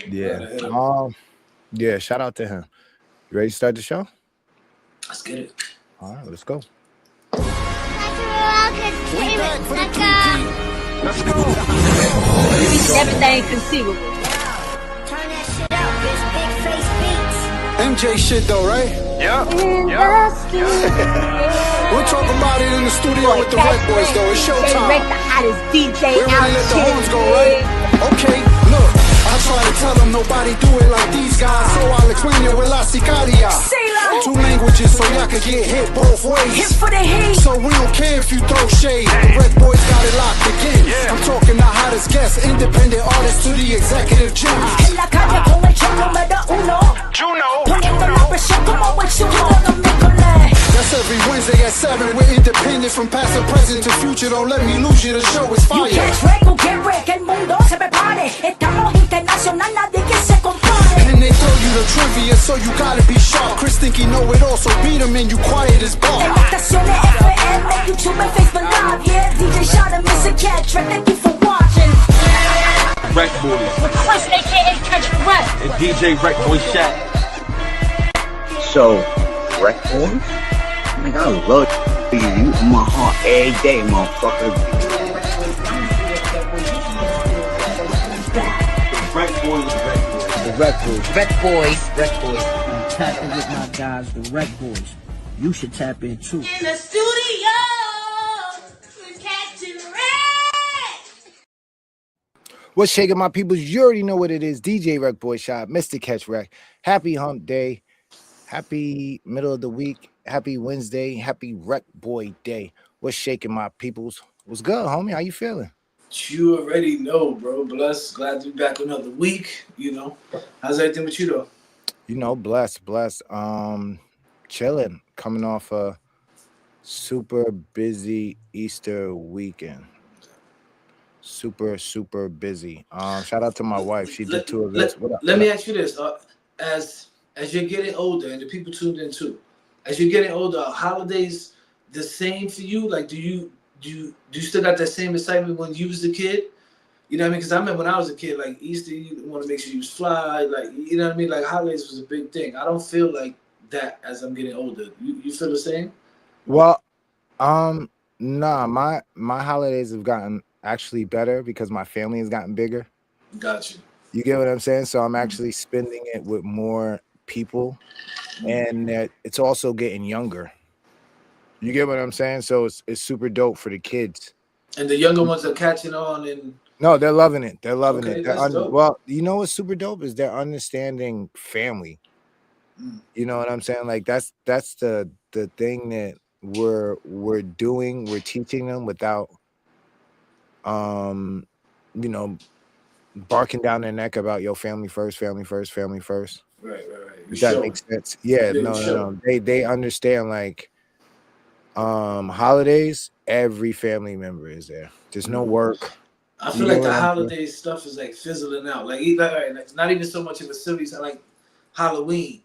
Yeah. Hit him. Yeah, shout out to him. You ready to start the show? Let's get it. All right, let's go. Everything conceivable. Turn that shit up, bitch. Big face beats. MJ shit though, right? Yeah. We'll talk about it in the studio with the RecBoys though. It's showtime. The hottest DJ We out ready to let the here. horns go, right? Okay, look. I try to tell them nobody do it like these guys, so I'll explain it with La Sicaria. Two languages so y'all can get hit both ways. Hit for the heat. So we don't care if you throw shade. The RecBoys got it locked again. I'm talking the hottest guests, independent artists to the executive gems. En la calle con el show número uno. Poniendo la presión como el chulo de Nicolás. That's every Wednesday at 7. We're independent from past to present to future. Don't let me lose you. The show is You fire. can't wreck o get wreck. El mundo se prepare. Estamos internacional, nadie que se compare. And they throw you the trivia, so you gotta be sharp. Chris think he know it all, so beat him and you quiet as En ball. las estaciones FM, YouTube and Facebook Live. Yeah, DJ Shot and Mr. Cat Track. Thank you for watching. RecBoys What's AKA Catch the Rep? and DJ RecBoy Shaq. So, RecBoys? Nigga, I love you. You in my heart every day, motherfucker. RecBoys. The RecBoys. RecBoys. I'm tapping with my guys, the RecBoys. You should tap in too. In the studio, with Captain Red. What's shaking, my peoples? You already know what it is. DJ RecBoy Shop, Mr. Catch Rec. Happy hump day. Happy middle of the week. Happy Wednesday. Happy RecBoy day. What's shaking, my peoples? What's good, homie? How you feeling? You already know, bro. Blessed. Glad to be back another week. You know, how's everything with you though? You know, blessed. Chilling. Coming off a super busy Easter weekend. Super busy. Shout out to my wife. She did two events. Let me ask you this: as you're getting older, and the people tuned in too, as you're getting older, are holidays the same for you? Like, do you still got that same excitement when you was a kid? You know what I mean? Because I remember when I was a kid, like Easter, you want to make sure you was fly. Like, you know what I mean? Like holidays was a big thing. I don't feel like that as I'm getting older. You feel the same? Well, nah, my holidays have gotten actually better because my family has gotten bigger. Got you. You get what I'm saying? So I'm actually spending it with more people, and it's also getting younger. You get what I'm saying? So it's super dope for the kids. And the younger ones are catching on, and No, they're loving it. They're loving Okay, it. that's dope. Well, you know what's super dope is they're understanding family. Mm. You know what I'm saying? Like that's the thing that we're doing. We're teaching them without you know, barking down their neck about your family first. right. If that makes sense. Yeah, no. They understand like holidays, every family member is there. There's no work. I feel like the holiday stuff is like fizzling out. Like it's not even so much of a serious like Halloween.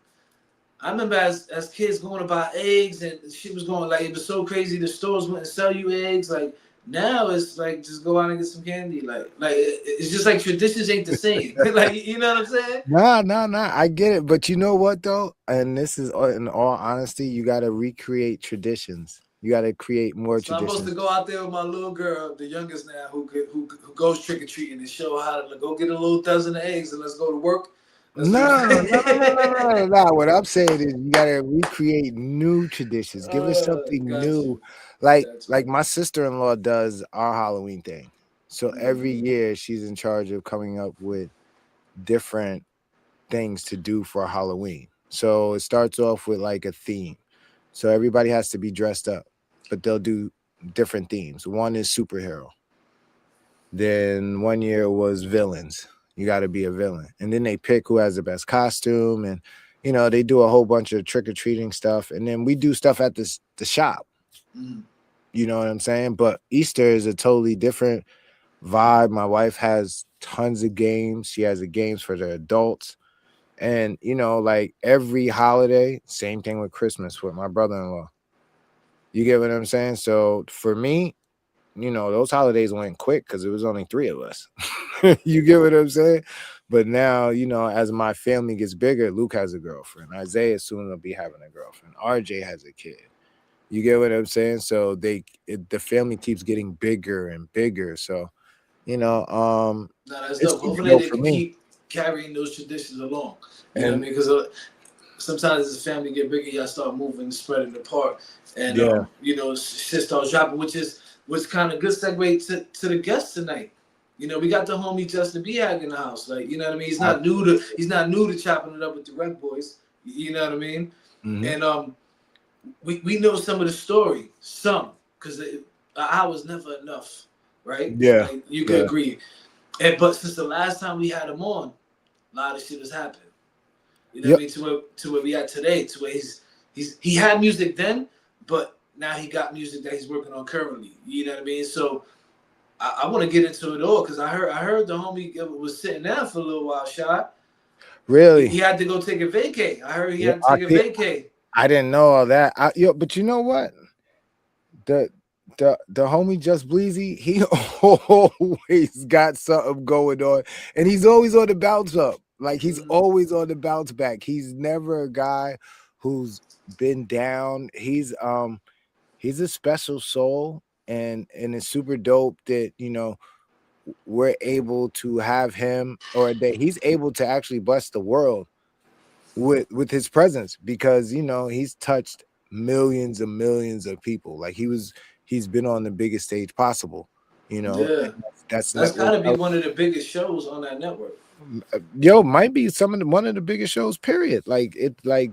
I remember as kids going to buy eggs and shit was going like it was so crazy. The stores wouldn't sell you eggs. Like now it's like just go out and get some candy. Like it's just like traditions ain't the same. Like you know what I'm saying? Nah. I get it, but you know what though? And this is in all honesty, you got to recreate traditions. You got to create more So I'm traditions. supposed to go out there with my little girl, the youngest now, who goes trick or treating and show how to go get a little dozen of eggs and let's go to work. No. What I'm saying is you gotta recreate new traditions. Give us something new. Like my sister-in-law does our Halloween thing. So every year she's in charge of coming up with different things to do for Halloween. So it starts off with like a theme. So everybody has to be dressed up, but they'll do different themes. One is superhero. Then one year was villains. You got to be a villain. And then they pick who has the best costume. And, you know, they do a whole bunch of trick-or-treating stuff. And then we do stuff at the shop. You know what I'm saying? But Easter is a totally different vibe. My wife has tons of games. She has the games for the adults. And, you know, like every holiday, same thing with Christmas with my brother-in-law. You get what I'm saying? So for me, you know, those holidays went quick because it was only 3 of us. You get what I'm saying? But now, as my family gets bigger, Luke has a girlfriend. Isaiah soon will be having a girlfriend. RJ has a kid. You get what I'm saying? So the family keeps getting bigger and bigger. So, No, that's it's dope. super Hopefully dope they for can me. keep carrying those traditions along. You know what I And mean? Because sometimes as the family get bigger, y'all start moving and spreading apart. And, yeah, shit starts dropping, which kind of good segue to the guest tonight. We got the homie Justin Behag in the house. Like, you know what I mean? He's not new to chopping it up with the RecBoys. You know what I mean? mm-hmm. And we know some of the story, because an hour's never enough, right? Yeah, Like you could agree. But since the last time we had him on, a lot of shit has happened. You know what I mean? To where we at today, to where he had music then, but now he got music that he's working on currently. You know what I mean? So I want to get into it all because I heard the homie was sitting down for a little while, shot. Really? He had to go take a vacay. I heard he had to take a vacay. I didn't know all that. But you know what? The homie Just Bleezy, he always got something going on, and he's always on the bounce up. Like he's always on the bounce back. He's never a guy who's been down. He's a special soul, and it's super dope that we're able to have him, or that he's able to actually bless the world with his presence, because he's touched millions and millions of people. Like he's been on the biggest stage possible. Yeah, that's gotta be one of the biggest shows on that network. Might be one of the biggest shows, period. Like they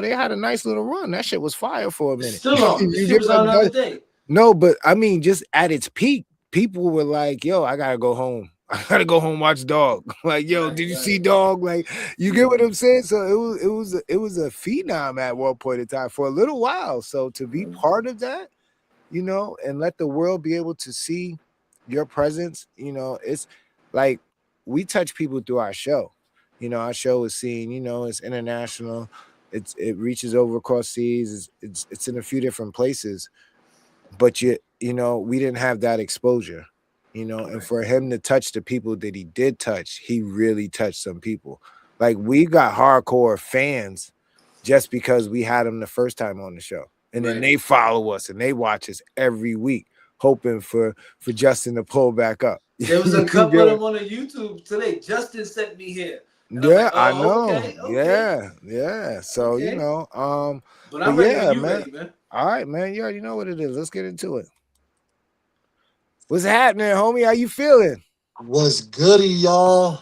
had a nice little run. That shit was fire for a minute. It's still on. This shit was on the other day. No, but I mean, just at its peak, people were like, yo, I gotta go home. I gotta go home, watch Dog. Like, yo, did you see Dog? Like, you get what I'm saying? So it was a phenom at one point in time for a little while. So to be part of that, and let the world be able to see your presence, it's like we touch people through our show. Our show is seen, it's international. It reaches over across seas. It's in a few different places, but we didn't have that exposure. And for him to touch the people that he did touch, he really touched some people. Like we got hardcore fans just because we had him the first time on the show. And then they follow us and they watch us every week, hoping for Justin to pull back up. There was a couple of them on the YouTube today. Justin sent me here. Yeah, I know. Okay. Yeah. So, but I'm ready when you're man. Ready, man. All right, man. You already know what it is. Let's get into it. What's happening, homie? How you feeling? What's goody, y'all?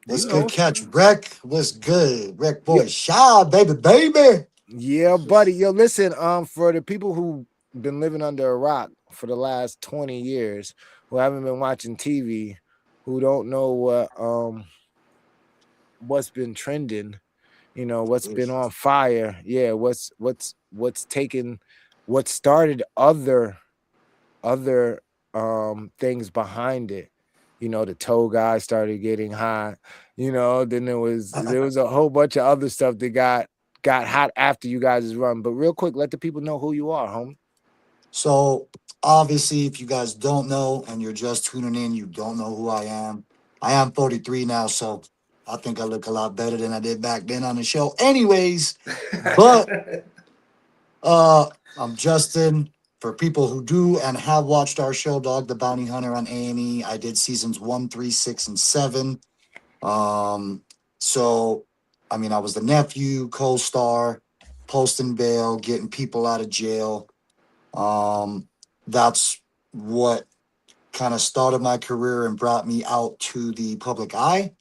What's good, catch Rec? What's good, RecBoys? Shy, baby. Yeah, buddy. Yo, listen. For the people who been living under a rock for the last 20 years, who haven't been watching TV, who don't know what's been trending, what's been on fire. Yeah, what's started other things behind it. The toe guy started getting hot. Then there was a whole bunch of other stuff that got hot after you guys' run. But real quick, let the people know who you are, homie. So obviously, if you guys don't know and you're just tuning in, you don't know who I am. I am 43 now, so I think I look a lot better than I did back then on the show. Anyways, but I'm Justin. For people who do and have watched our show, Dog the Bounty Hunter on A&E, I did seasons 1, 3, 6, and 7. So, I mean, I was the nephew, co-star, posting bail, getting people out of jail. That's what kind of started my career and brought me out to the public eye.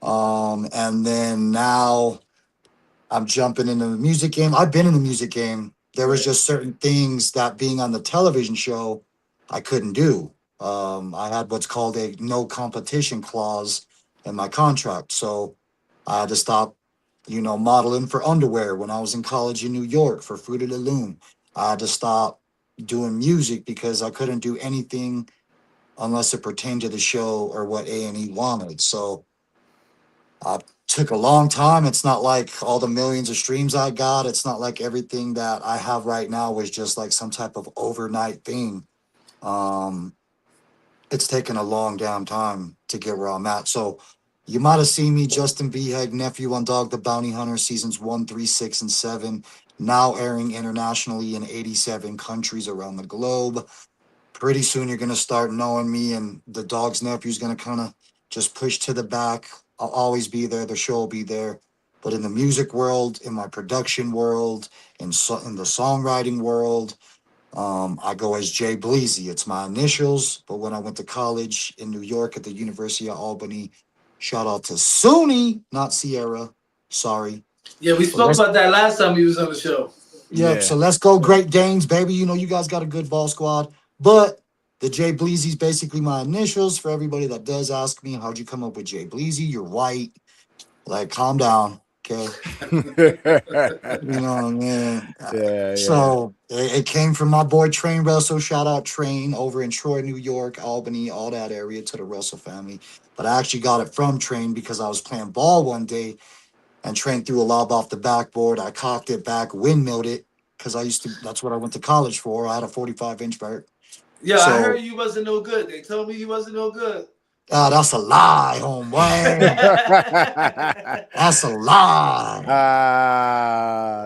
And then now I'm jumping into the music game. I've been in the music game. There was just certain things that being on the television show, I couldn't do. I had what's called a no competition clause in my contract. So I had to stop, modeling for underwear when I was in college in New York for Fruit of the Loom. I had to stop doing music because I couldn't do anything unless it pertained to the show or what A&E wanted. So took a long time. It's not like all the millions of streams I got. It's not like everything that I have right now was just like some type of overnight thing. It's taken a long damn time to get where I'm at. So You might have seen me, Justin Beehag, nephew on Dog the Bounty Hunter, seasons 1, 3, 6, and 7, now airing internationally in 87 countries around the globe. Pretty soon you're going to start knowing me, and the Dog's nephew's going to kind of just push to the back. I'll always be there. The show will be there. But in the music world, in my production world, in the songwriting world, I go as Jay Bleezy. It's my initials. But when I went to college in New York at the University of Albany, shout out to SUNY, not Sierra. Sorry. Yeah, we spoke about that last time he was on the show. Yeah, so let's go Great Danes, baby. You know, you guys got a good ball squad. But the Jay Bleezy's basically my initials. For everybody that does ask me, how'd you come up with Jay Bleezy? You're white. Like, calm down, okay? You know what I mean? Yeah. So it came from my boy Train Russell. Shout out Train over in Troy, New York, Albany, all that area, to the Russell family. But I actually got it from Train because I was playing ball one day and Train threw a lob off the backboard. I cocked it back, windmilled it, because that's what I went to college for. I had a 45-inch vert. Yeah, so, I heard you wasn't no good. They told me you wasn't no good. That's a lie, homeboy. That's a lie.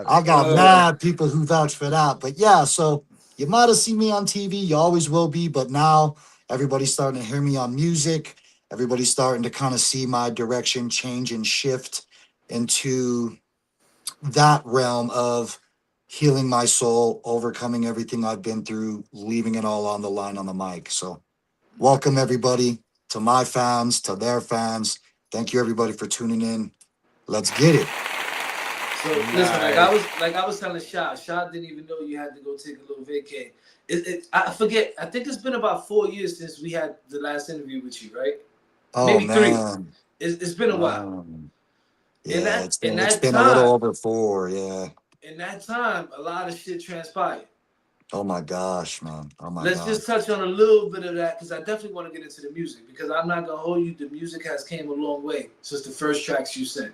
I got mad people who vouch for that. But yeah, so you might have seen me on TV. You always will be. But now everybody's starting to hear me on music. Everybody's starting to kind of see my direction change and shift into that realm of healing my soul, overcoming everything I've been through, leaving it all on the line on the mic. So welcome everybody to my fans, to their fans. Thank you everybody for tuning in. Let's get it. So listen, like I was telling Shah didn't even know you had to go take a little vacay. I forget. I think it's been about 4 years since we had the last interview with you, right? Oh, maybe man. 3. It's been a while. Yeah, it's been a little over 4. Yeah. In that time, a lot of shit transpired. Oh my gosh, man. Oh my Let's gosh. just touch on a little bit of that because I definitely want to get into the music because I'm not gonna hold you. The music has came a long way since the first tracks you sent.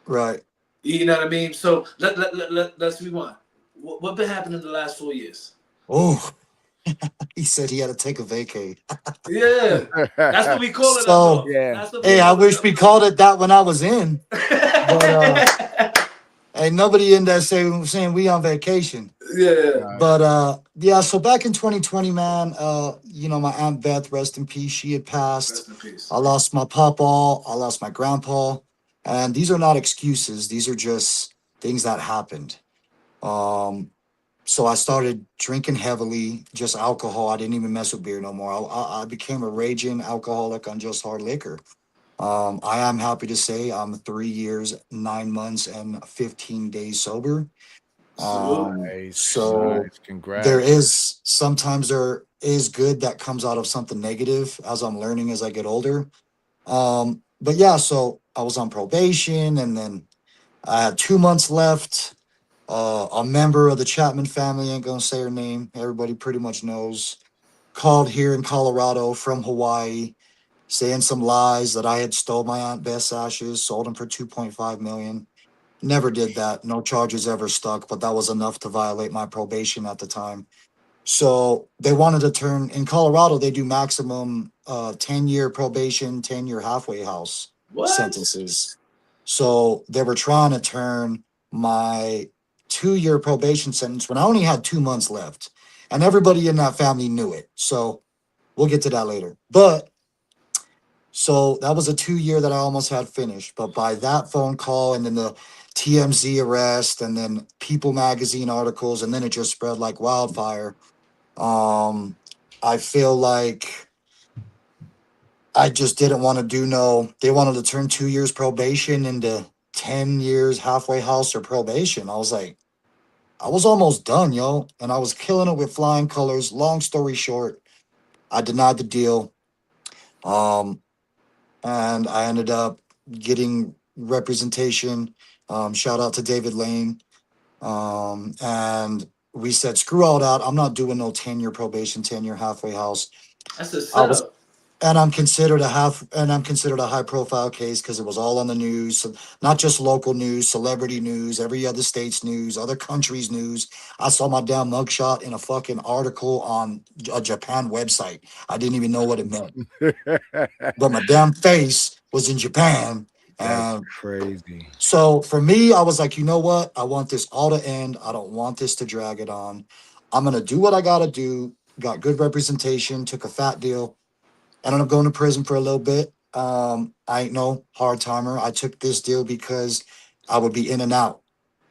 Right. You know what I mean? So let's rewind. What been happening in the last 4 years? Oh, he said he had to take a vacay. Yeah, that's what we call it. So, hey, I wish we called it that when I was in. But ain't nobody in there saying we on vacation. Yeah. But yeah, so back in 2020, man, you know, my Aunt Beth, rest in peace, she had passed. Rest in peace. I lost my papa, I lost my grandpa. And these are not excuses. These are just things that happened. So I started drinking heavily, just alcohol. I didn't even mess with beer no more. I became a raging alcoholic on just hard liquor. I am happy to say I'm 3 years, 9 months, and 15 days sober. So congrats. Sometimes there is good that comes out of something negative as I'm learning as I get older. But yeah, so I was on probation and then I had 2 months left. A member of the Chapman family, ain't gonna say her name, everybody pretty much knows, called here in Colorado from Hawaii, saying some lies that I had stole my Aunt Beth's ashes, sold them for $2.5 million. Never did that. No charges ever stuck, but that was enough to violate my probation at the time. So they wanted to turn, in Colorado, they do maximum 10-year probation, 10-year halfway house sentences. So they were trying to turn my 2-year probation sentence when I only had 2 months left. And everybody in that family knew it. So we'll get to that later. But so that was a 2-year that I almost had finished. But by that phone call and then the TMZ arrest and then People magazine articles, and then it just spread like wildfire. I feel like I just didn't want to they wanted to turn 2 years probation into 10 years halfway house or probation. I was like, I was almost done, yo. And I was killing it with flying colors. Long story short, I denied the deal. And I ended up getting representation. Shout out to David Lane. And we said, screw all that. I'm not doing no 10-year probation, 10-year halfway house. That's a setup. And I'm considered a high profile case because it was all on the news. So not just local news, celebrity news, every other state's news, other countries' news. I saw my damn mugshot in a fucking article on a Japan website. I didn't even know what it meant. But my damn face was in Japan. That's And crazy. so for me, I was like, you know what? I want this all to end. I don't want this to drag it on. I'm going to do what I got to do. Got good representation, took a fat deal. Ended up going to prison for a little bit. I ain't no hard timer. I took this deal because I would be in and out.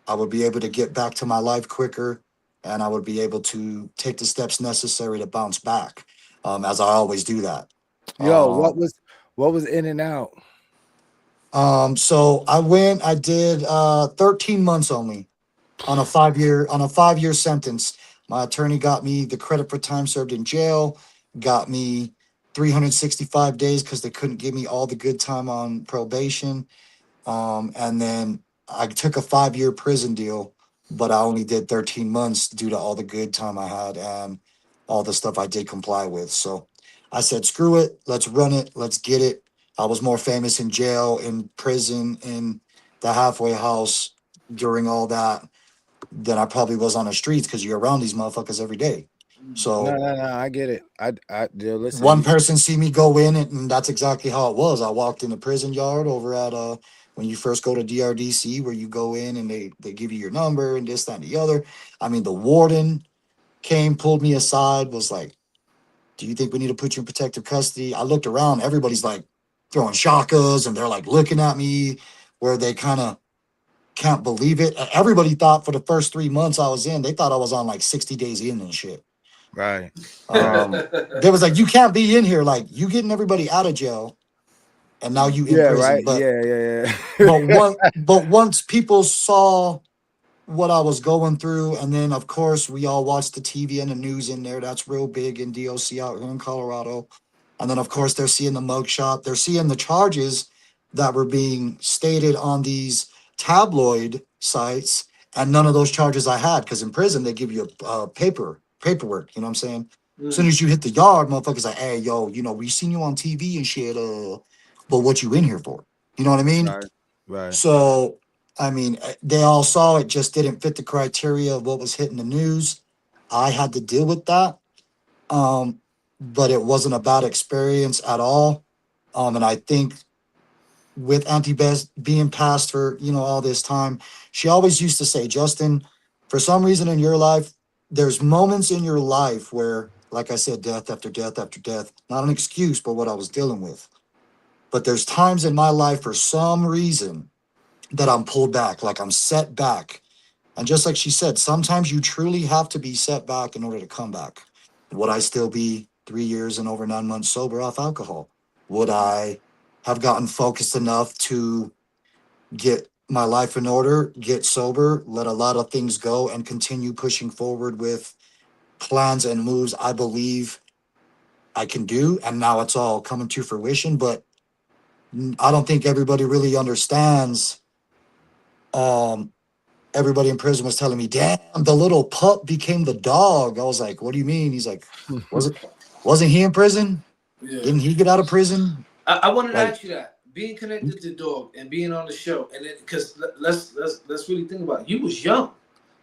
I would be able to get back to my life quicker, and I would be able to take the steps necessary to bounce back, as I always do that. Yo, what was in and out? So I did 13 months only on a 5-year sentence. My attorney got me the credit for time served in jail, got me 365 days because they couldn't give me all the good time on probation. And then I took a 5-year prison deal, but I only did 13 months due to all the good time I had and all the stuff I did comply with. So I said, screw it, let's run it, let's get it. I was more famous in jail, in prison, in the halfway house during all that than I probably was on the streets because you're around these motherfuckers every day. So No, I get it. Yo, listen. one person see me go in, and that's exactly how it was. I walked in the prison yard over at when you first go to DRDC, where you go in and they give you your number and this, that, and the other. I mean, the warden came, pulled me aside, was like, "Do you think we need to put you in protective custody?" I looked around, everybody's like throwing shakas and they're like looking at me where they kind of can't believe it. Everybody thought for the first 3 months I was in, they thought I was on like 60 days in and shit. Right. They was like, you can't be in here. Like, you getting everybody out of jail, and now you in prison. Right. But Yeah. but once people saw what I was going through, and then of course we all watched the TV and the news in there. That's real big in DOC out here in Colorado. And then of course they're seeing the mugshot. They're seeing the charges that were being stated on these tabloid sites, and none of those charges I had, because in prison they give you a paperwork. You know what I'm saying? As soon as you hit the yard, motherfuckers like, hey, yo, we seen you on TV and shit. But what you in here for? You know what I mean? Right. So, I mean, they all saw it just didn't fit the criteria of what was hitting the news. I had to deal with that. But it wasn't a bad experience at all. And I think with Auntie Bess being passed for, all this time, she always used to say, Justin, for some reason in your life, there's moments in your life where, like I said, death after death after death, not an excuse, but what I was dealing with. But there's times in my life for some reason that I'm pulled back, like I'm set back. And just like she said, sometimes you truly have to be set back in order to come back. Would I still be 3 years and over 9 months sober off alcohol? Would I have gotten focused enough to get my life in order, get sober, let a lot of things go, and continue pushing forward with plans and moves I believe I can do? And now it's all coming to fruition. But I don't think everybody really understands. Everybody in prison was telling me, damn, the little pup became the dog. I was like, what do you mean? He's like, wasn't he in prison? Yeah. Didn't he get out of prison? I wanted to ask you that. Being connected to Dog and being on the show, and because let's really think about it. You was young,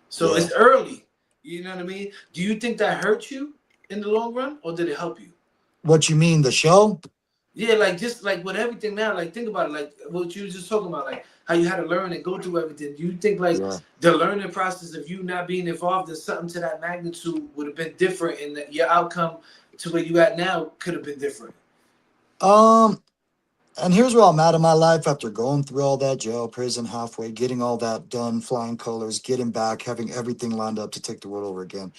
so it's early. You know what I mean? Do you think that hurt you in the long run, or did it help you? What you mean, the show? Yeah, like just like with everything now, like think about it, like what you were just talking about, like how you had to learn and go through everything. Do you think like the learning process of you not being involved in something to that magnitude would have been different, and that your outcome to where you at now could have been different? And here's where I'm at in my life after going through all that jail, prison, halfway, getting all that done, flying colors, getting back, having everything lined up to take the world over again.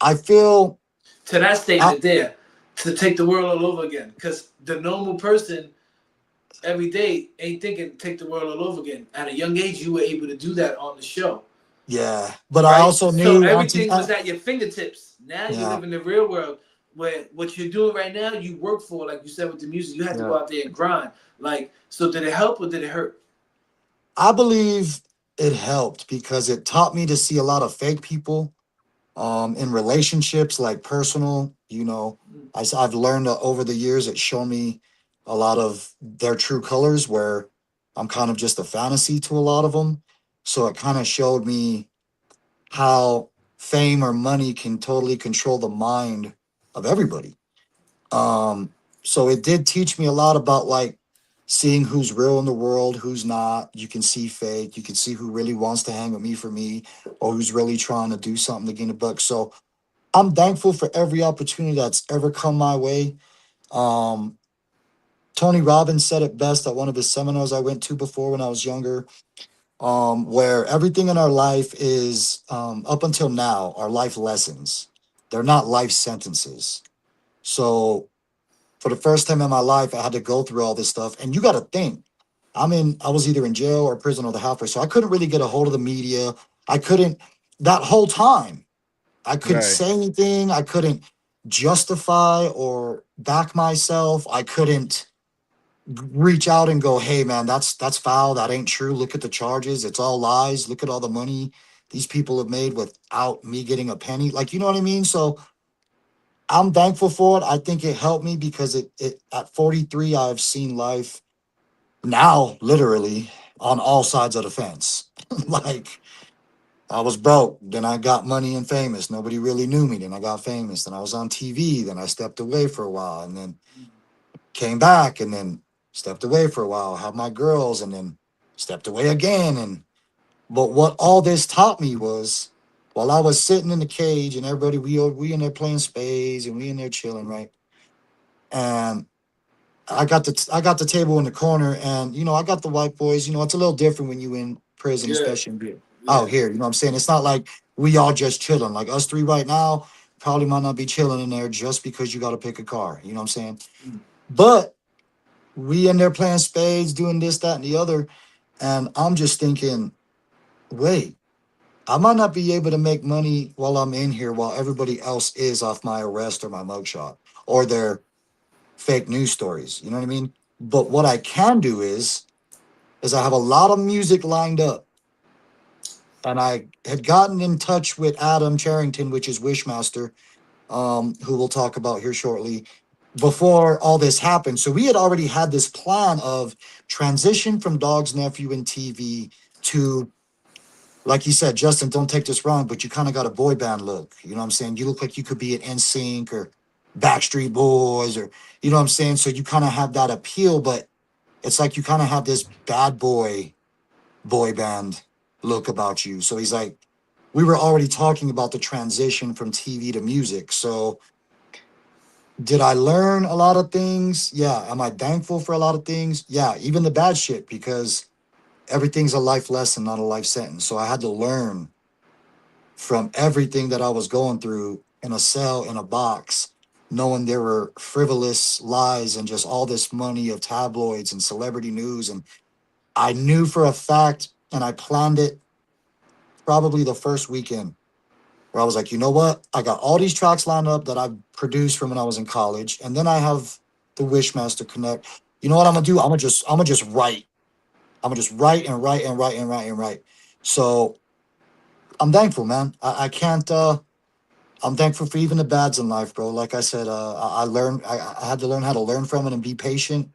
I feel to that statement there, to take the world all over again, because the normal person every day ain't thinking take the world all over again. At a young age, you were able to do that on the show. Yeah, but right? I also knew so everything was at your fingertips. Now you live in the real world where what you're doing right now, you work for, like you said with the music, you had to go out there and grind. Like, so did it help or did it hurt? I believe it helped because it taught me to see a lot of fake people in relationships, like personal, I've learned over the years, it's shown me a lot of their true colors where I'm kind of just a fantasy to a lot of them. So it kind of showed me how fame or money can totally control the mind of everybody. So it did teach me a lot about like seeing who's real in the world, who's not. You can see fake. You can see who really wants to hang with me for me, or who's really trying to do something to gain a buck. So I'm thankful for every opportunity that's ever come my way. Um, Tony Robbins said it best at one of his seminars I went to before when I was younger, where everything in our life is, up until now, are life lessons. They're not life sentences. So for the first time in my life, I had to go through all this stuff. And you got to think, I was either in jail or prison or the halfway. So I couldn't really get a hold of the media. I couldn't, that whole time, I couldn't Right. say anything. I couldn't justify or back myself. I couldn't reach out and go, hey man, that's foul. That ain't true. Look at the charges. It's all lies. Look at all the money these people have made without me getting a penny. Like, you know what I mean? So I'm thankful for it. I think it helped me because it at 43, I've seen life now literally on all sides of the fence. Like, I was broke, then I got money and famous. Nobody really knew me. Then I got famous. Then I was on TV. Then I stepped away for a while and then came back and then stepped away for a while, had my girls and then stepped away again. And but what all this taught me was while I was sitting in the cage and everybody, we in there playing spades and we in there chilling, right? And I got the table in the corner, and I got the white boys. It's a little different when you in prison, Yeah, especially yeah, out here. You know what I'm saying? It's not like we all just chilling. Like us three right now, probably might not be chilling in there just because you got to pick a car. You know what I'm saying? But we in there playing spades, doing this, that, and the other, and I'm just thinking, wait, I might not be able to make money while I'm in here, while everybody else is off my arrest or my mugshot or their fake news stories. You know what I mean? But what I can do is I have a lot of music lined up. And I had gotten in touch with Adam Charrington, which is Wishmaster, who we'll talk about here shortly, before all this happened. So we had already had this plan of transition from Dog's Nephew and TV to, like you said, Justin, don't take this wrong, but you kind of got a boy band look. You know what I'm saying? You look like you could be at NSYNC or Backstreet Boys, or, you know what I'm saying? So you kind of have that appeal, but it's like you kind of have this bad boy band look about you. So he's like, we were already talking about the transition from TV to music. So did I learn a lot of things? Yeah. Am I thankful for a lot of things? Yeah. Even the bad shit, because everything's a life lesson, not a life sentence. So I had to learn from everything that I was going through in a cell, in a box, knowing there were frivolous lies and just all this money of tabloids and celebrity news. And I knew for a fact, and I planned it probably the first weekend, where I was like, you know what? I got all these tracks lined up that I produced from when I was in college. And then I have the Wishmaster Connect. You know what I'm gonna do? I'm gonna just write. I'm gonna just write and write and write and write and write. So I'm thankful, man. I can't I'm thankful for even the bads in life, bro. Like I said, I learned I had to learn how to learn from it and be patient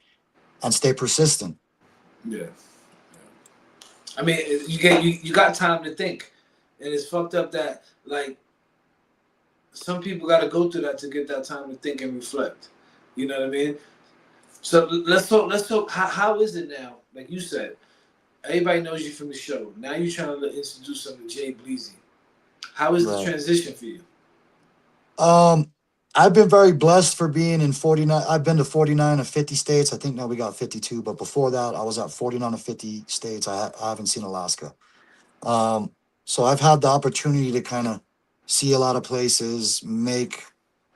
and stay persistent. yeah. I mean, you got time to think, and it's fucked up that like some people got to go through that to get that time to think and reflect. You know what I mean? So let's talk. Let's talk. How is it now? Like you said, everybody knows you from the show. Now you're trying to introduce them to Jay Bleezy. How is the Right. transition for you? I've been very blessed for being in 49. I've been to 49 of 50 states. I think now we got 52, but before that, I was at 49 of 50 states. I haven't seen Alaska. So I've had the opportunity to kind of see a lot of places, make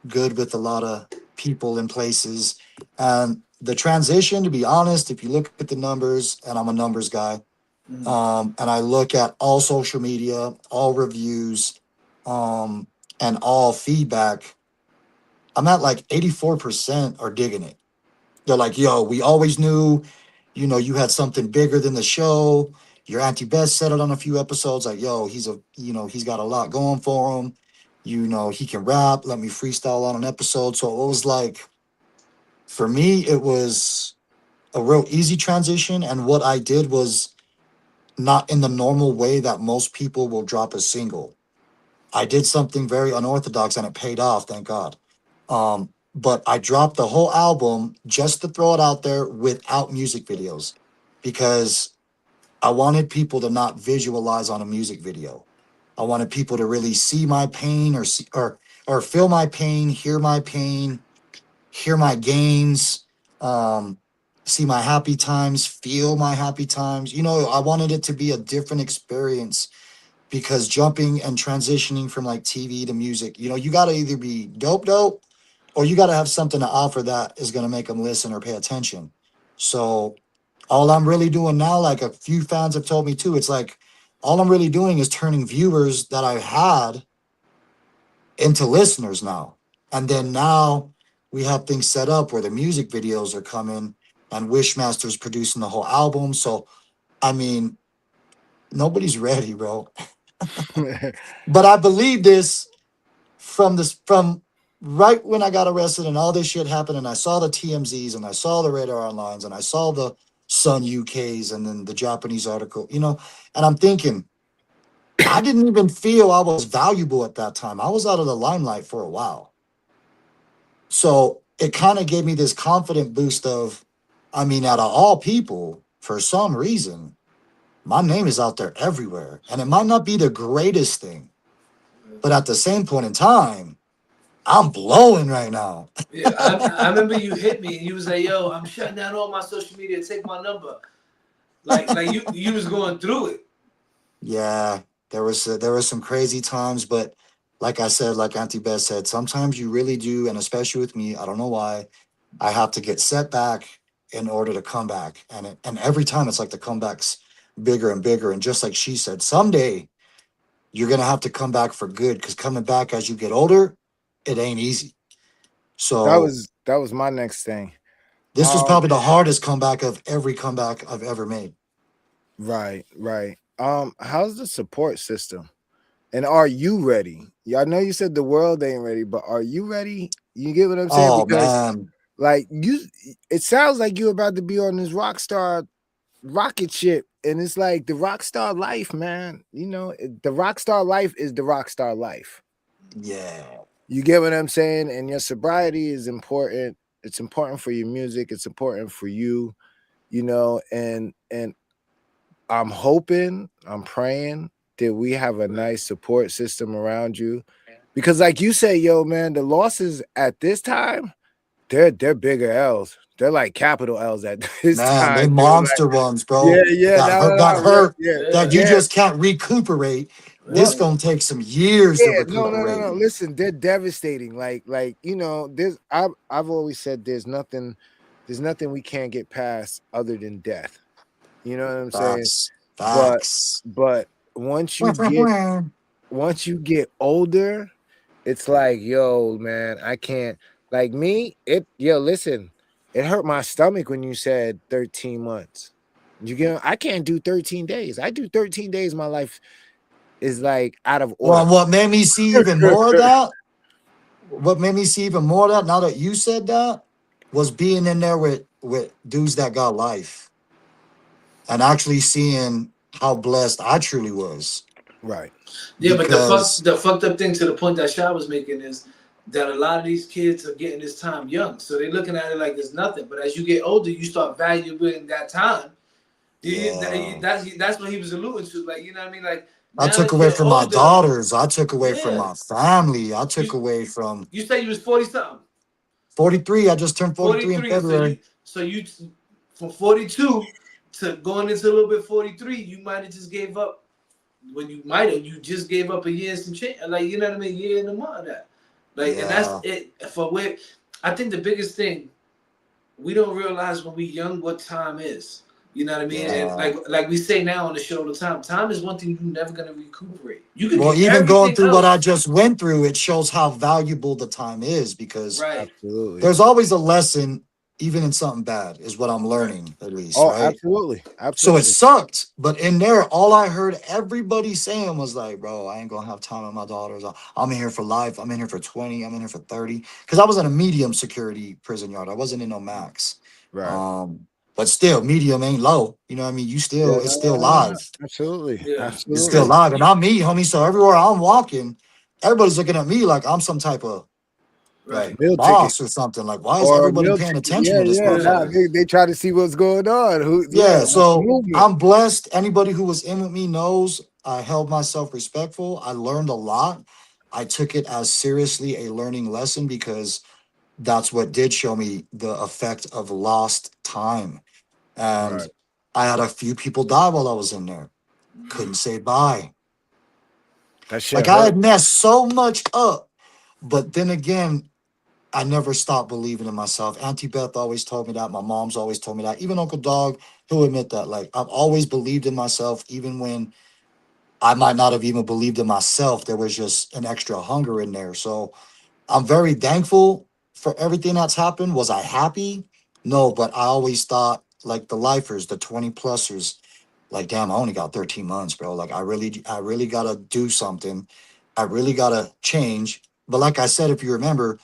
good with a lot of people and places. And the transition, to be honest, if you look at the numbers, and I'm a numbers guy, and I look at all social media, all reviews, and all feedback, I'm at like 84% are digging it. They're like, yo, we always knew, you had something bigger than the show. Your Auntie Beth said it on a few episodes, like, yo, he's got a lot going for him. He can rap. Let me freestyle on an episode. So it was like, for me, it was a real easy transition. And what I did was not in the normal way that most people will drop a single. I did something very unorthodox and it paid off, thank God. but I dropped the whole album just to throw it out there without music videos because I wanted people to not visualize on a music video. I wanted people to really see my pain or feel my pain, hear my pain, hear my gains, see my happy times, feel my happy times. You know, I wanted it to be a different experience because jumping and transitioning from like TV to music, you know, you got to either be dope, or you got to have something to offer that is going to make them listen or pay attention. So all I'm really doing now, like a few fans have told me too, it's like all I'm really doing is turning viewers that I had into listeners now. And then now we have things set up where the music videos are coming and Wishmaster's producing the whole album. So, I mean, nobody's ready, bro. But I believe this from right when I got arrested and all this shit happened, and I saw the TMZs and I saw the Radar Onlines and I saw the Sun UKs and then the Japanese article, you know, and I'm thinking, I didn't even feel I was valuable at that time. I was out of the limelight for a while. So it kind of gave me this confident boost of, I mean, out of all people, for some reason, my name is out there everywhere. And it might not be the greatest thing, but at the same point in time, I'm blowing right now. Yeah, I remember you hit me and you was like, yo, I'm shutting down all my social media, take my number. Like you was going through it. Yeah, there was some crazy times, but like I said, like Auntie Beth said, sometimes you really do, and especially with me, I don't know why, I have to get set back in order to come back. And every time it's like the comeback's bigger and bigger. And just like she said, someday you're gonna have to come back for good, because coming back as you get older, it ain't easy. So that was my next thing. This was probably the hardest comeback of every comeback I've ever made. Right. How's the support system? And are you ready? Yeah, I know you said the world ain't ready, but are you ready? You get what I'm saying? Oh, because man. like it sounds like you're about to be on this rock star rocket ship, and it's like the rock star life, man. You know, the rock star life is the rock star life. Yeah. You get what I'm saying? And your sobriety is important. It's important for your music. It's important for you, you know, and I'm hoping, I'm praying that we have a nice support system around you. Because like you say, yo, man, the losses at this time, they're bigger L's. They're like capital L's at this time. They monster ones, bro. Yeah. That hurt. Yeah, that you just can't recuperate. This gonna take some years to recuperate. No. Listen, they're devastating. Like you know, I've always said there's nothing we can't get past other than death. You know what I'm saying? Facts. But once you get older, it's like, yo, man, I can't. Like me, listen, it hurt my stomach when you said 13 months. I can't do 13 days. I do 13 days, my life is like out of order. Well, what made me see even more of that, now that you said that, was being in there with dudes that got life and actually seeing how blessed I truly was. Right. Yeah, because but the fucked up thing, to the point that Shah was making, is that a lot of these kids are getting this time young. So they're looking at it like it's nothing. But as you get older, you start valuing that time. Yeah. That's what he was alluding to. Like, you know what I mean? Like, I took away from my daughters. I took away from my family. I took away from... You say you was 40-something? 43. I just turned 43 in February. So you from 42 to going into a little bit 43, you might have just gave up. You just gave up a year and some change. Like, you know what I mean? Year and a month of that. Like, and that's it. I think the biggest thing, we don't realize when we young what time is. You know what I mean? Yeah. And like we say now on the show all the time, time is one thing you're never gonna recuperate. You can even going through what I just went through, it shows how valuable the time is, because absolutely, there's always a lesson, even in something bad, is what I'm learning, at least. Oh, right? Absolutely. So it sucked, but in there, all I heard everybody saying was like, "Bro, I ain't gonna have time with my daughters. I'm in here for life. I'm in here for 20. I'm in here for 30." Because I was in a medium security prison yard. I wasn't in no max. Right. But still, medium ain't low. You know what I mean? It's still live. Absolutely. Yeah. Absolutely. It's still live. And I'm me, homie. So everywhere I'm walking, everybody's looking at me like I'm some type of like Meal ticket boss or something. Like, why is or a everybody meal paying ticket. attention Yeah, to this yeah. Nah, motherfucker? they try to see what's going on. Yeah, What's the so movement? I'm blessed. Anybody who was in with me knows I held myself respectful. I learned a lot. I took it as seriously a learning lesson because that's what did show me the effect of lost time. And Right. I had a few people die while I was in there. Couldn't say bye. That shit Like I hurt. had messed so much up. But then again, I never stopped believing in myself. Auntie Beth always told me that. My mom's always told me that. Even Uncle Dog, he'll admit that. Like I've always believed in myself, even when I might not have even believed in myself. There was just an extra hunger in there. So I'm very thankful for everything that's happened. Was I happy? No, but I always thought like the lifers, the 20 plusers, like, damn, I only got 13 months, bro. Like I really gotta do something. I really gotta change. But like I said, if you remember,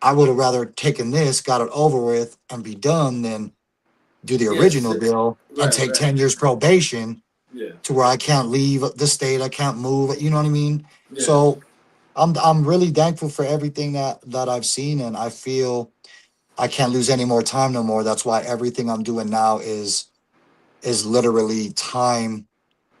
I would have rather taken this, got it over with, and be done than do the Yes. original deal and Right. take 10 years probation Yeah. to where I can't leave the state, I can't move. You know what I mean? Yeah. So I'm really thankful for everything that I've seen, and I feel I can't lose any more time no more. That's why everything I'm doing now is literally time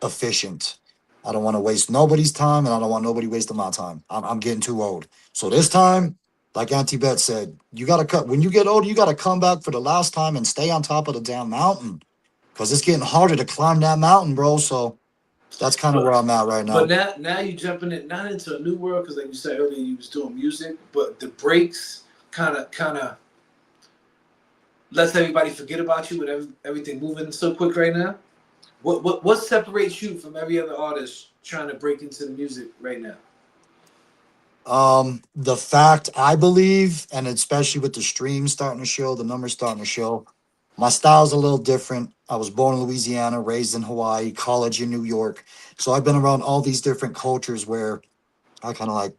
efficient. I don't want to waste nobody's time, and I don't want nobody wasting my time. I'm getting too old. So this time, like Auntie Beth said, you got to cut. When you get older, you got to come back for the last time and stay on top of the damn mountain because it's getting harder to climb that mountain, bro. So that's kind of where I'm at right But now. now you jumping it not into a new world because like you said earlier you was doing music, but the breaks kind of lets everybody forget about you with everything moving so quick right now. What separates you from every other artist trying to break into the music right now? The fact I believe, and especially with the streams starting to show, the numbers starting to show, my style's a little different. I was born in Louisiana, raised in Hawaii, college in New York. So I've been around all these different cultures where I kind of like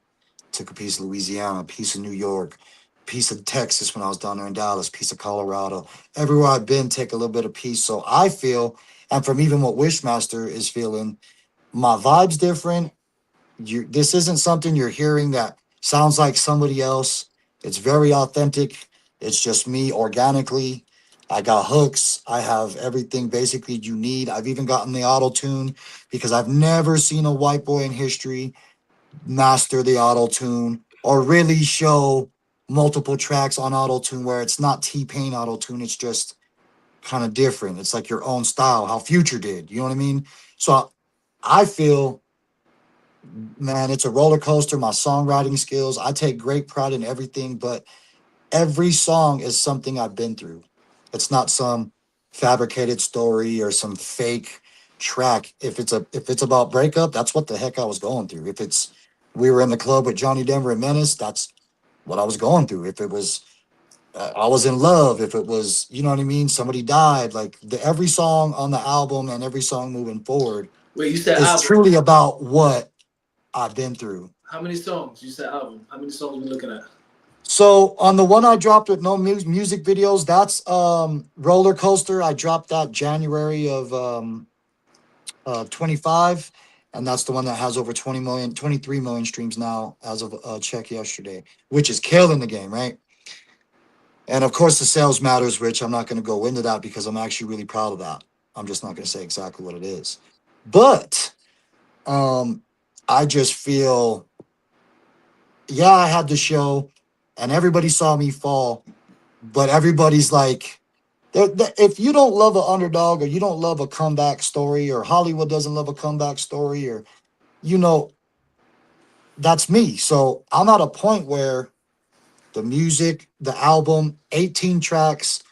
took a piece of Louisiana, a piece of New York, piece of Texas when I was down there in Dallas, piece of Colorado. Everywhere I've been, take a little bit of piece. So I feel, and from even what Wishmaster is feeling, my vibe's different. This isn't something you're hearing that sounds like somebody else. It's very authentic. It's just me organically. I got hooks. I have everything basically you need. I've even gotten the auto tune because I've never seen a white boy in history master the auto tune or really show multiple tracks on auto tune where it's not T-Pain auto tune. It's just kind of different. It's like your own style, how Future did. You know what I mean? So I feel, man, it's a roller coaster. My songwriting skills, I take great pride in everything, but every song is something I've been through. It's not some fabricated story or some fake track. If it's about breakup, that's what the heck I was going through. If it's we were in the club with Johnny Denver and Menace, that's what I was going through. If it was I was in love, if it was, you know what I mean, somebody died, like every song on the album and every song moving forward Wait, you said is album. truly about what I've been through. How many songs? You said album. How many songs we looking at? So on the one I dropped with no music videos, that's Roller Coaster. I dropped that January of 25, and that's the one that has over 20 million, 23 million streams now as of check yesterday, which is killing the game, right? And of course the sales matters, which I'm not going to go into that because I'm actually really proud of that. I'm just not going to say exactly what it is. But I just feel, yeah, I had the show and everybody saw me fall, but everybody's like, if you don't love an underdog or you don't love a comeback story or Hollywood doesn't love a comeback story or, you know, that's me. So I'm at a point where the music, the album, 18 tracks,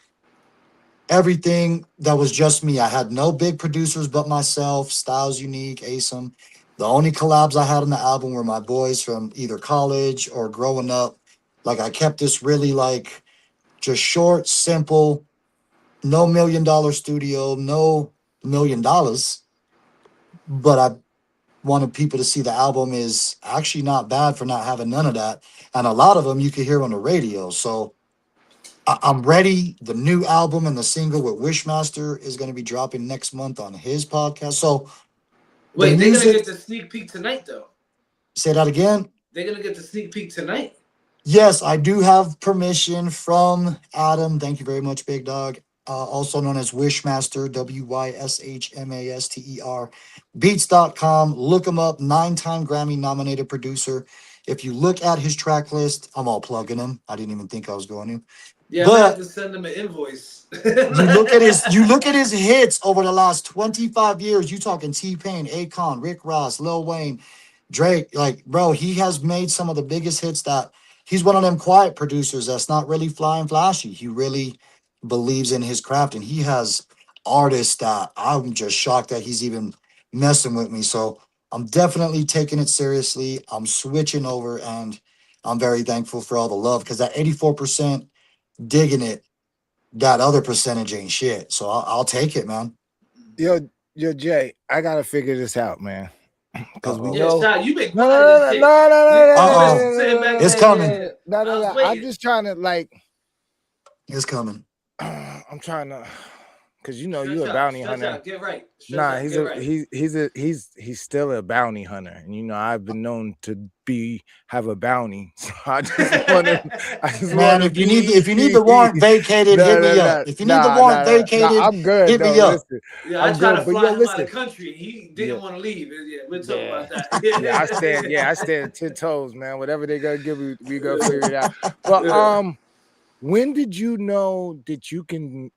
everything that was just me. I had no big producers but myself, Styles Unique, ASIM. The only collabs I had on the album were my boys from either college or growing up. Like I kept this really like just short, simple, no $1 million studio, no $1 million. But I wanted people to see the album is actually not bad for not having none of that. And a lot of them you could hear on the radio. So I'm ready. The new album and the single with Wishmaster is going to be dropping next month on his podcast. So the Wait, they're gonna music, get the sneak peek tonight though. say that again. They're gonna get the sneak peek tonight. Yes, I do have permission from Adam. Thank you very much, Big Dog. Also known as Wishmaster, Wishmaster, Beats.com. Look him up, 9-time Grammy nominated producer. If you look at his track list, I'm all plugging him. I didn't even think I was going to. Yeah, I might have to send him an invoice. you look at his hits over the last 25 years. You talking T-Pain, Akon, Rick Ross, Lil Wayne, Drake. Like, bro, he has made some of the biggest hits that he's one of them quiet producers that's not really flying flashy. He really believes in his craft, and he has artists that I'm just shocked that he's even messing with me. So I'm definitely taking it seriously. I'm switching over, and I'm very thankful for all the love, because that 84% digging it, that other percentage ain't shit. So I'll take it, man. Yo, Jay, I gotta figure this out, man. Because we know. You've been quiet. No. It's coming. No. I'm just trying to It's coming. I'm trying to, because you know you're a bounty hunter. Get right. He's still a bounty hunter, and you know I've been known to have a bounty. So I just want to. Man, if you need the warrant vacated, hit me up. If you need the warrant vacated, I'm good. Hit me up. Yeah, I tried to fly him out of the country. He didn't want to leave. Yeah, we'll talk about that. I stand 10 toes, man. Whatever they gonna give me, we gonna figure it out. But when did you know that you can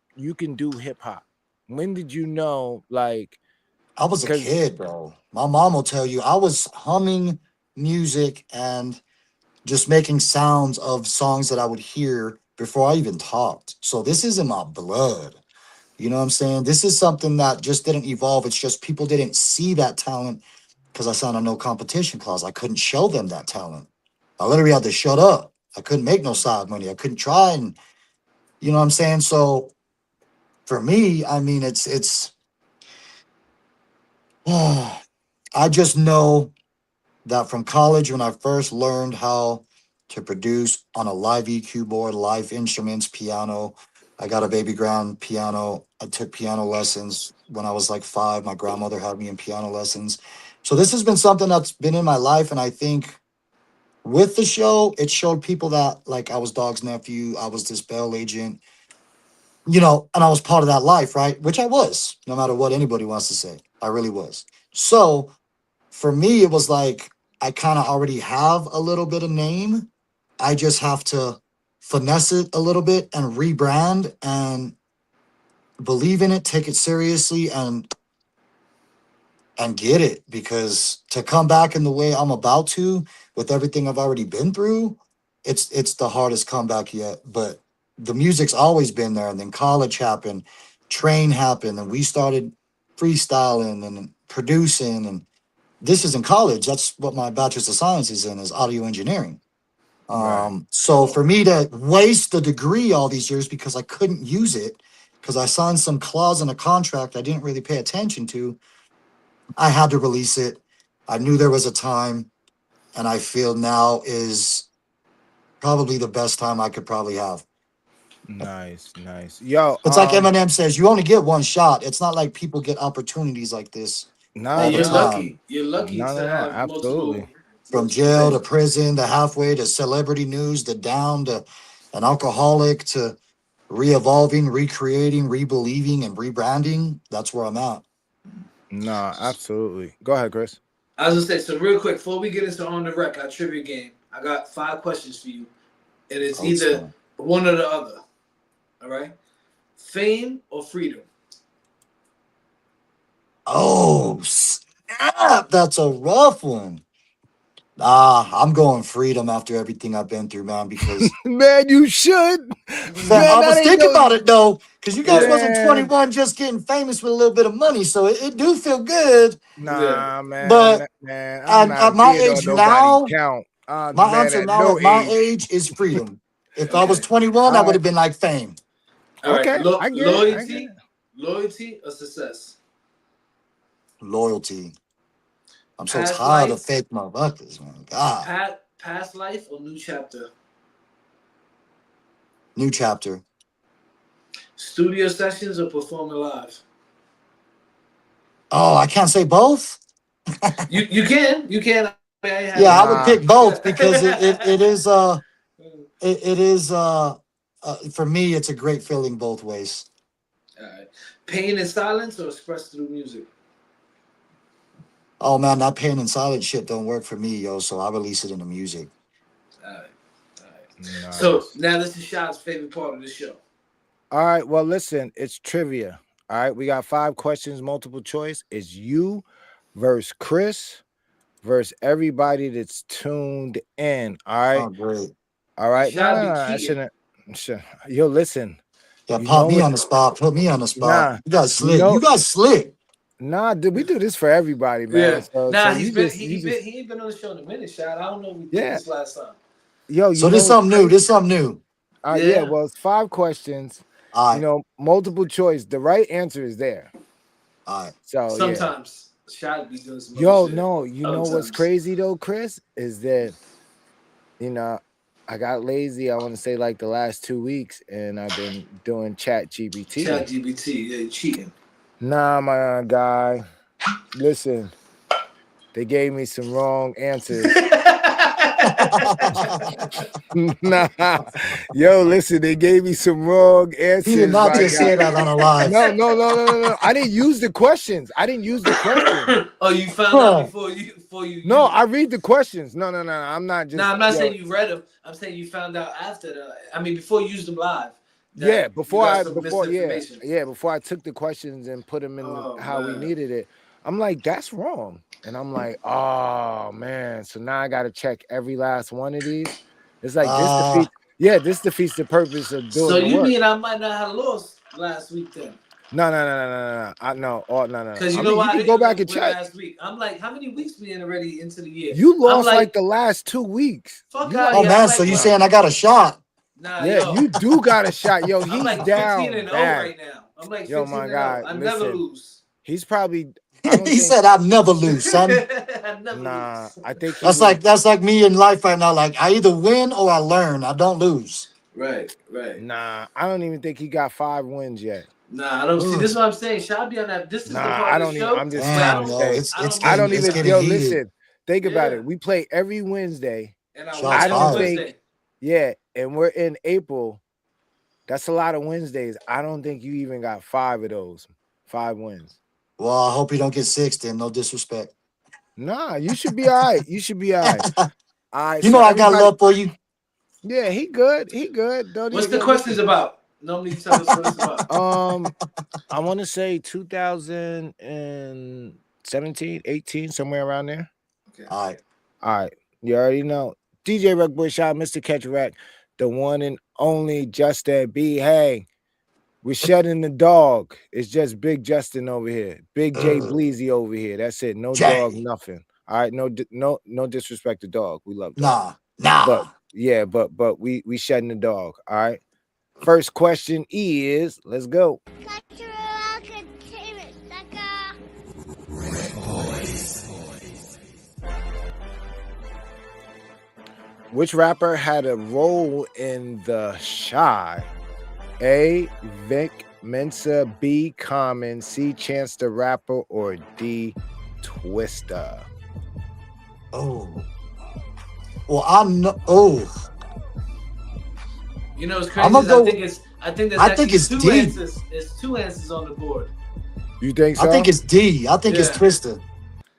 do hip hop? When did you know? Like, I was a kid, bro. My mom will tell you I was humming music and just making sounds of songs that I would hear before I even talked. So this is in my blood. You know what I'm saying? This is something that just didn't evolve. It's just people didn't see that talent because I signed a no competition clause. I couldn't show them that talent. I literally had to shut up. I couldn't make no side money. I couldn't try, and you know what I'm saying? So for me, I mean, it's I just know that from college, when I first learned how to produce on a live EQ board, live instruments, piano, I got a baby grand piano. I took piano lessons when I was like 5. My grandmother had me in piano lessons. So this has been something that's been in my life, and I think with the show, it showed people that, like, I was Dog's nephew, I was this bail agent, you know, and I was part of that life, right? Which I was, no matter what anybody wants to say. I really was. So for me, it was like, I kind of already have a little bit of name. I just have to finesse it a little bit and rebrand and believe in it, take it seriously, and get it. Because to come back in the way I'm about to, with everything I've already been through, it's the hardest comeback yet. But the music's always been there. And then college happened, train happened, and we started freestyling and producing. And this is in college. That's what my bachelor's of science is in, is audio engineering. So for me to waste the degree all these years because I couldn't use it, because I signed some clause in a contract I didn't really pay attention to, I had to release it. I knew there was a time, and I feel now is probably the best time I could probably have. Nice. Yo, it's like Eminem says, you only get one shot. It's not like people get opportunities like this. No, you're lucky. You're lucky to have absolutely. multiple. From jail to prison to halfway to celebrity news to down to an alcoholic to re-evolving, recreating, re-believing, and rebranding. That's where I'm at. No, absolutely. Go ahead, Chris. I was gonna say, so real quick, before we get into On the Rec, our trivia game, I got 5 questions for you. And it's either one or the other. All right? Fame or freedom? Oh, snap. That's a rough one. I'm going freedom after everything I've been through, man, because man, you should. I was thinking about it though, because you guys wasn't 21 just getting famous with a little bit of money, so it do feel good. Nah, man. But man, at my age now, my answer now at my age is freedom. If I was 21, I would have been like fame. All right. I get it. Loyalty or success? Loyalty. I'm so tired of fake motherfuckers, man. God. Past life or new chapter? New chapter. Studio sessions or performing live? Oh, I can't say both? You can. Yeah, I would pick both because it is it is for me. It's a great feeling both ways. All right. Pain in silence or expressed through music? Oh man, that pain and silence shit don't work for me, yo. So I release it in the music. All right. Nice. So now this is Shot's favorite part of the show. All right. Well, listen, it's trivia. All right. We got 5 questions, multiple choice. It's you versus Chris versus everybody that's tuned in. All right. Oh, great. All right. Shot be I cheating. shouldn't. Yo, listen. Yeah, You pop know me what- on the spot. Put me on the spot. Nah, You got slick. know- You got slick. Nah, dude, we do this for everybody, man. Yeah. So, Nah, so he ain't been on the show in a minute, Shot. I don't know if we did Yeah. this last time. Yo, So this something new. This something new. Yeah. Well, it's 5 questions. All right. You know, multiple choice. The right answer is there. All right. So Sometimes Shot be doing some yeah. Yo, other shit. no, you know what's Sometimes. crazy though, Chris, is that I got lazy. I want to say like the last 2 weeks, and I've been doing Chat GPT. Chat GPT, yeah, cheating. Nah, my guy. Listen, they gave me some wrong answers. Nah, yo, listen, they gave me some wrong answers. He did not my just guy. say that on a live. No. I didn't use the questions. Oh, you found out before you. No, I read the questions. No. I'm not just. No, I'm not saying you read them. I'm saying you found out after before you used them live. Yeah, before I took the questions and put them in how we needed it. I'm like, that's wrong. And I'm like, oh man. So now I gotta check every last one of these. It's like this defeats the purpose of doing So the you work. mean I might not have lost last week then? No. No. Because you know why? You can go back and check. Last week. I'm like, how many weeks we in already into the year? You lost like the last 2 weeks. Fuck You- out Oh here. man, I'm so like, you saying I got a shot? Nah, Yeah, yo. you do got a shot. Yo, he's I'm like down 15 and 0 bad. right now. I'm like 15 Yo, my and guy, 0. I listen. never lose. He's probably He said I'd never lose, son. I never nah. lose. I think That's like me in life right now. Like I either win or I learn. I don't lose. Right. Nah, I don't even think he got 5 wins yet. Nah, I don't see. This is what I'm saying. Should I be on that? This is the Nah, part I of don't the even. show. I'm just Damn, saying. yo, Hey, it's I don't getting even. Yo, heated. listen. Think about Yeah. it. We play every Wednesday. And Shots I fired. Wednesday. Yeah, and we're in April. That's a lot of Wednesdays. I don't think you even got 5 of those. 5 wins. Well, I hope you don't get 6 then. No disrespect. Nah, you should be all right. You should be all right. All right. You know I got love for you. Yeah, he good. He good. Don't What's even the questions about? Normally you tell us what it's about. I want to say 2017, 18, somewhere around there. Okay. All right. You already know. DJ RecBoy Shot, Mr. Catch Rack, the one and only Justin B. Hey, we're shutting the dog. It's just Big Justin over here. Big J Bleezy over here. That's it. No Jay. dog, nothing. All right. No disrespect to dog. We love dog. Nah. But yeah, but we shedding the dog. All right. First question is, let's go. Which rapper had a role in the Shy? A. Vic Mensa, B. Common, C. Chance the Rapper, or D. Twista? Oh. Well, I know. Oh. You know what's crazy? I'm gonna go- I think there's I think actually it's two D. answers. It's 2 answers on the board. You think so? I think it's D. I think it's Yeah. Twister.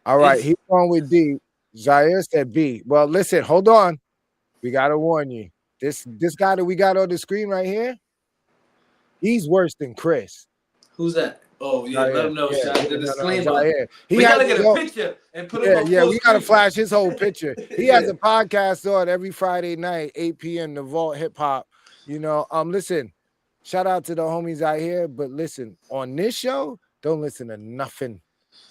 All right, It's- he's going with D. Zaire said B. Well, listen, hold on. We gotta warn you. This guy that we got on the screen right here, he's worse than Chris. Who's that? Oh yeah, Zaire. let him know. Yeah, Shout out the no, disclaimer. Zaire. We gotta has- get a picture and put it on Yeah, full we gotta screen. flash his whole picture. He has Yeah. a podcast on every Friday night, 8 p.m. The Vault Hip Hop. You know, listen, shout out to the homies out here, but listen, on this show, don't listen to nothing.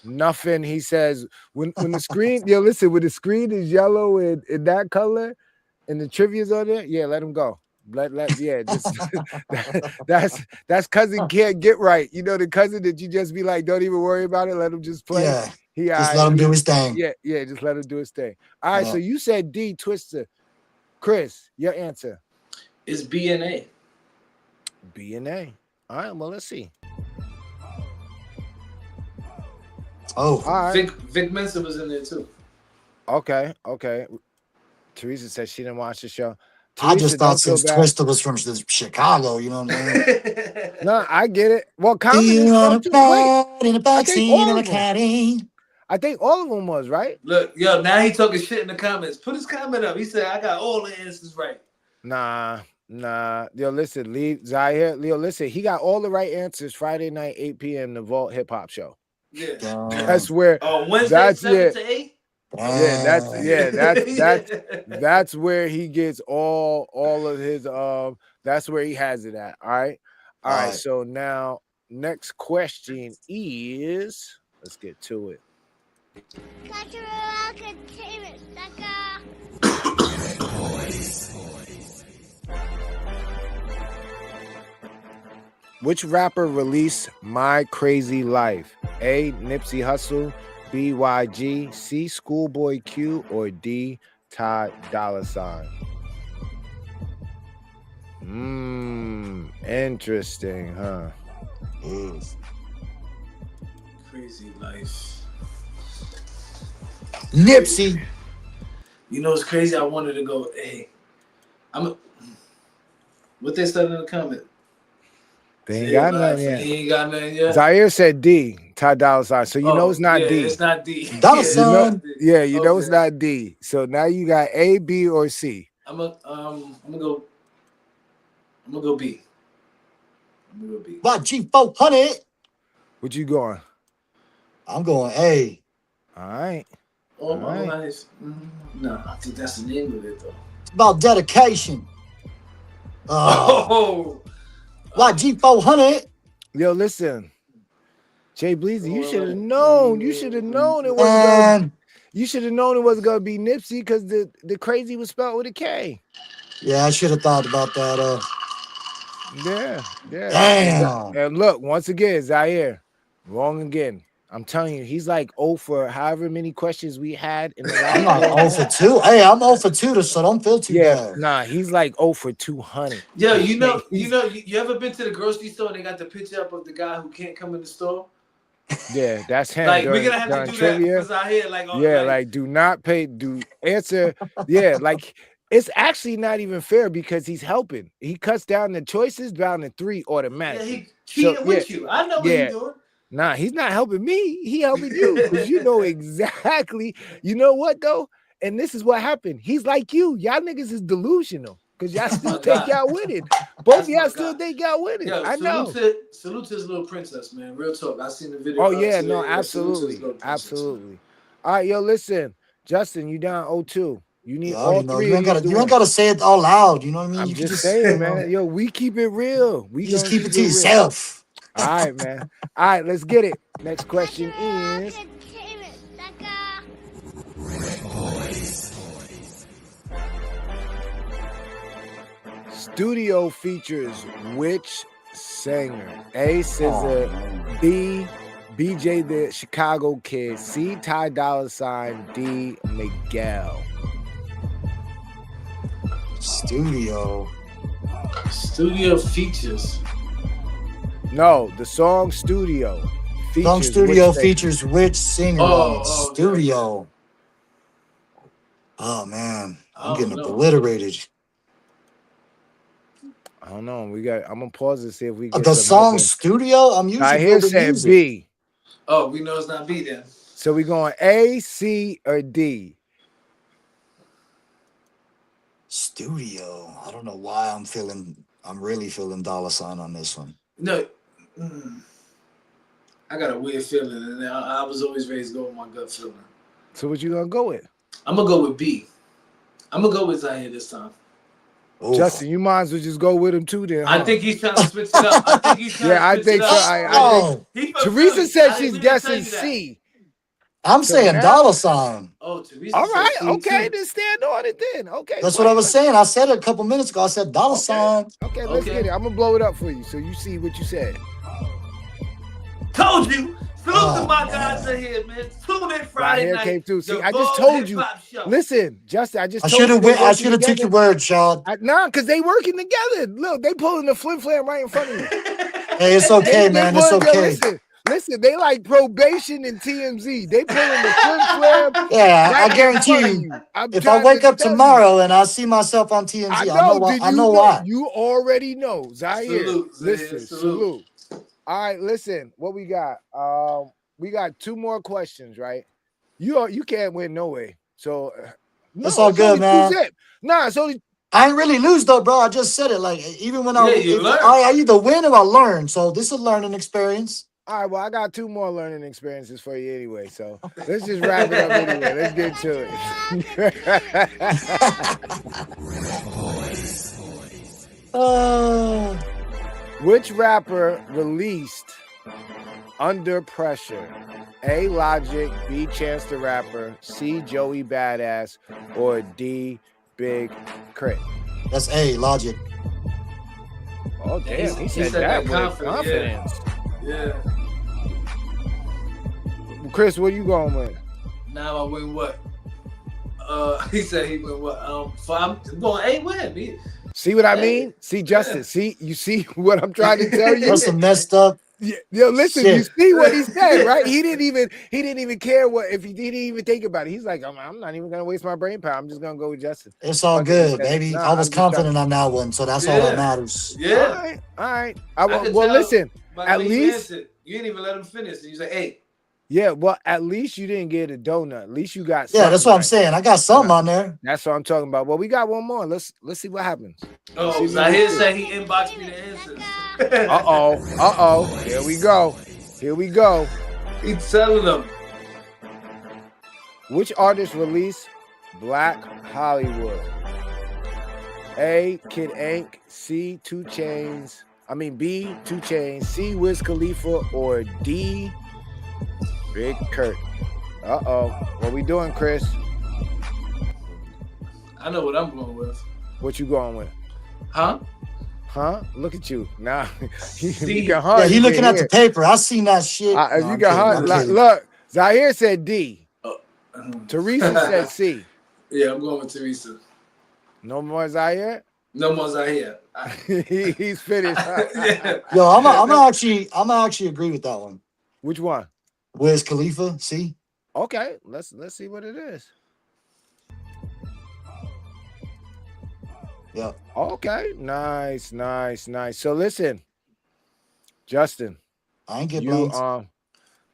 Nothing. He says when the screen, yo, listen, when the screen is yellow and in that color and the trivia's on there, yeah, let him go. That's cousin can't get right. You know, the cousin that you just be like, don't even worry about it, let him just play. Yeah. Just let him do his thing. Yeah, just let him do his thing. All right, so you said D, Twister. Chris, your answer. It's B and A. B and A. All right, well, let's see. Oh. All right. Vic Mensa was in there too. Okay. Teresa said she didn't watch the show. I just Teresa, thought don't feel since bad. Twista was from Chicago, you know what I mean? No, I get it. Well, Do Common you is want from to too. Wait, ride in the I think backseat all of a of them. caddy? I think all of them was, right? Look, yo, now he talking shit in the comments. Put his comment up. He said, I got all the answers right. Nah. Yo, listen, Zaire, Leo, listen, he got all the right answers Friday night, 8 p.m. the Vault Hip Hop Show. Yeah. That's where Wednesday, 7 to 8? That's where he gets all of his that's where he has it at. All right. All right. So now next question is, let's get to it. Which rapper released My Crazy Life? A. Nipsey Hussle, B. YG, C. Schoolboy Q, or D. Ty Dolla $ign? Interesting, huh? Crazy Life. Nipsey. You know what's crazy? I wanted to go, hey, what they said in the comment? They ain't got nothing yet. He ain't got nothing yet. Zaire said D, Ty Dolla $ign. So you know it's not D. It's not D. Dolla $ign. You know it's not D. So now you got A, B, or C. I'm gonna go B. YG400. What you going? I'm going A. All right. Oh, my life. No, I think that's the name of it though. It's about dedication. YG400. Yo, listen. Jay Bleezy, you should have known. You should have known it wasn't gonna, you should have known it wasn't gonna be Nipsey because the crazy was spelled with a K. Yeah, I should have thought about that. Yeah. Damn. And look, once again, Zaire, wrong again. I'm telling you, he's like 0 for however many questions we had in the last. I'm not 0 for 2. Hey, I'm 0 for 2, so don't feel too bad. Nah, he's like 0 for 200. Yo, you ever been to the grocery store and they got the picture up of the guy who can't come in the store? Yeah, that's him. Like we're gonna have to do that because I hear like do not pay, answer. Yeah, like it's actually not even fair because he's helping. He cuts down the choices down to 3 automatically. Yeah, he cheating with you. I know what he's doing. Nah, he's not helping me. He helping you because you know exactly. You know what though? And this is what happened. He's like you. Y'all niggas is delusional because y'all still think y'all winning. Both y'all still think y'all winning. Yo, I know. Salute to his little princess, man. Real talk. I seen the video. Oh yeah, no, absolutely. All right, yo, listen, Justin, you down 0-2. You need all 3. You ain't gotta say it all loud. You know what I mean? I'm just saying, man. Yo, we keep it real. We just keep it to yourself. All right, man. All right, let's get it. Next question is. Studio features which singer? A. SZA, B. BJ the Chicago Kid, C. Ty Dolla $ign, D. Miguel. Studio features. No, the song Studio. Features which singer? Studio. Oh man, I'm getting obliterated. I don't know. I'm gonna pause to see if we get the song other. Studio. I'm usually I hear saying B. Oh, we know it's not B then. So we going A, C, or D? Studio. I don't know why I'm really feeling Dolla $ign on this one. No. I got a weird feeling, and I was always raised to go with my gut feeling. So what you gonna go with? I'm gonna go with B. I'm gonna go with Zaire this time. Oof. Justin, you might as well just go with him too then. Huh? I think he's trying to switch it up. I think so. I think Teresa said she's guessing C. I'm saying Dolla $ign. Oh, Teresa. All right, okay, then stand on it then. Okay. That's what I was saying. I said it a couple minutes ago. I said Dolla $ign. Okay, let's get it. I'm gonna blow it up for you so you see what you said. Told you. Salute to my guys in here, man. Tune in Friday night. Came through. See, I just told you. Listen, Justin, I should have took your word, Sean. Nah, because they working together. Look, they pulling the flim flam right in front of you. Hey, it's okay, man. It's okay. Listen, they like probation and TMZ. They pulling the flip. Yeah, right I guarantee you. If I wake up tomorrow and I see myself on TMZ, I know why. You already know. Zaire. Salute, Listen, salute. All right, listen. What we got? We got 2 more questions, right? You can't win no way. So it's all good, man. Nah, it's only. I ain't really lose though, bro. I just said it. Like even when I either win or I learn. So this is a learning experience. All right, well, I got 2 more learning experiences for you anyway. So let's just wrap it up anyway. Let's get to it. Which rapper released Under Pressure? A. Logic, B. Chance the Rapper, C. Joey Badass, or D. Big Crit? That's A. Logic. Oh, damn. He said that with confidence. Yeah. Chris, what are you going with? Now I win what? He said he win what? I'm going A win. See what I mean? See, Justin. See, you see what I'm trying to tell you? That's some messed up. Yeah, yo, listen, you see what he said, right? He didn't even care if he didn't even think about it. He's like, I'm not even gonna waste my brain power. I'm just gonna go with Justin. It's all good, baby. I was confident on that one, so that's all that matters. Yeah. All right. Well, listen. At least you didn't even let him finish. You say, "Hey." Yeah, well, at least you didn't get a donut. At least you got. Yeah, that's what I'm saying. I got something on there. That's what I'm talking about. Well, we got one more. Let's see what happens. Oh, Zahir said he inboxed me the answers. Uh-oh. Here we go. He's telling them. Which artist released Black Hollywood? A. Kid Ink, C. 2 Chainz. B. 2 Chainz, C. Wiz Khalifa, or D. Big Kurt. What we doing, Chris? I know what I'm going with. What you going with? Huh? Look at you. Nah. He looking at the paper. I seen that shit. You got look, Zahir said D. Teresa said C. Yeah, I'm going with Teresa. No more Zahir? No more Zahir. He's finished. Yeah. Yo, I'm actually agree with that one. Which one? Wiz Khalifa, see? Okay, let's see what it is. Yeah. Okay, nice. So listen, Justin. I ain't get blanks.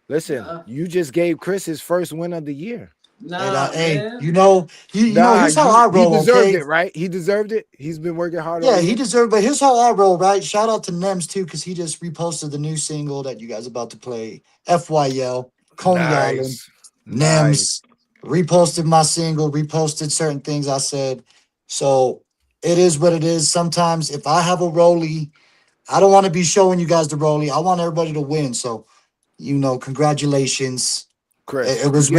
Listen, you just gave Chris his first win of the year. Hey, you know, here's how I roll. He deserved it, right? He deserved it. He's been working hard. Yeah, he deserved. But here's how I roll, right? Shout out to Nems too, because he just reposted the new single that you guys are about to play. FYL, Coney Island. Nems reposted my single, reposted certain things I said. So it is what it is. Sometimes if I have a rollie, I don't want to be showing you guys the rollie. I want everybody to win. So, congratulations. Chris, it was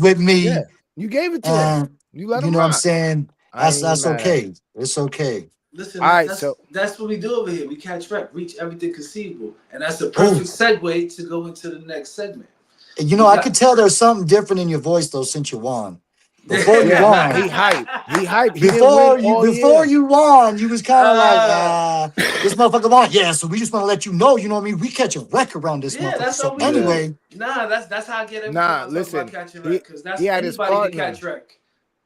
with me. Yeah, you gave it to him. You let him. You know what I'm saying? That's okay. It's okay. Listen, all right, that's what we do over here. We catch rep, reach everything conceivable, and that's a perfect segue to go into the next segment. I could tell there's something different in your voice though since you won. Before you won, he hyped. Before you won, you was kind of like, this motherfucker won. Yeah, so we just want to let you know. You know what I mean? We catch a wreck around this motherfucker. That's so all we anyway, do. That's how I get everything. Listen, catching wreck, because that's anybody can catch wreck.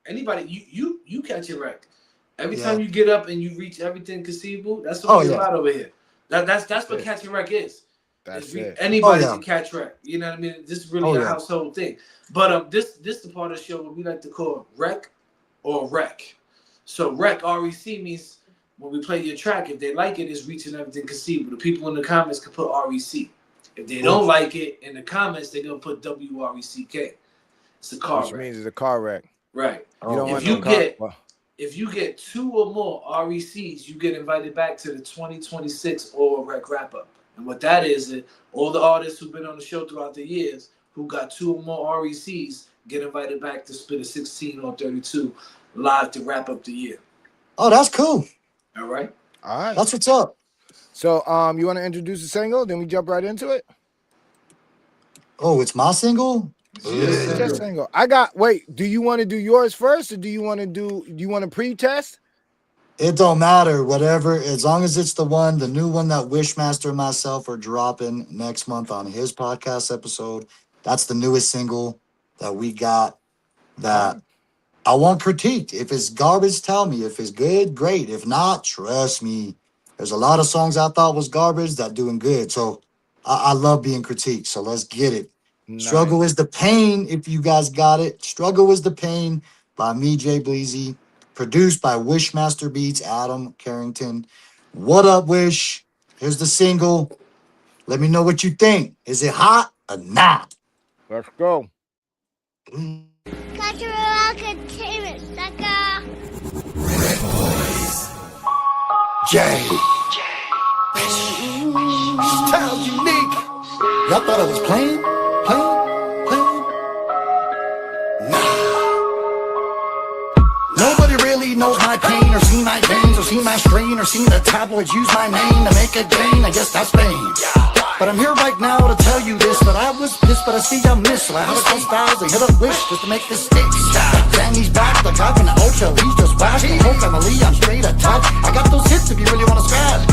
Anybody, you catch a wreck. Every time you get up and you reach everything conceivable, that's what we're about over here. That's what catching wreck is. That's it. Anybody can catch wreck. You know what I mean? This is really a household thing. But this the part of the show what we like to call rec or wreck. So rec, REC, means when we play your track, if they like it, it's reaching everything conceivable. The people in the comments can put REC. If they don't like it in the comments, they're gonna put WRECK. It's a car wreck. Which means it's a car wreck. Right. If you get 2 or more RECs, you get invited back to the 2026 Oral Rec Wrap-Up. And what that is all the artists who've been on the show throughout the years who got 2 or more RECs get invited back to spit a 16 or 32 live to wrap up the year. Oh, that's cool. All right. That's what's up. So, you want to introduce the single? Then we jump right into it. Oh, it's my single? It's your single. Do you want to do yours first, or do you want to pre-test? It don't matter, whatever, as long as it's the new one that Wishmaster and myself are dropping next month on his podcast episode. That's the newest single that we got that I want critiqued. If it's garbage, tell me. If it's good, great. If not, trust me. There's a lot of songs I thought was garbage that doing good. So I love being critiqued. So let's get it. Nice. Struggle is the Pain, if you guys got it. Struggle is the Pain by me, Jay Bleezy. Produced by Wishmaster Beats, Adam Carrington. What up, Wish? Here's the single. Let me know what you think. Is it hot or not? Let's go. Cultural entertainment, sucker. Jay. Style unique. Y'all thought I was playing? Nobody really knows my pain or seen my veins or seen my strain or seen the tabloids use my name to make a gain. I guess that's fame. But I'm here right now to tell you this, that I was pissed, but I see I missed. So I had a couple styles and hit a wish just to make this stick. Then he's back, the guy from the Ocho, he's just whack. The whole family, I'm straight attached. I got those hits if you really wanna scratch.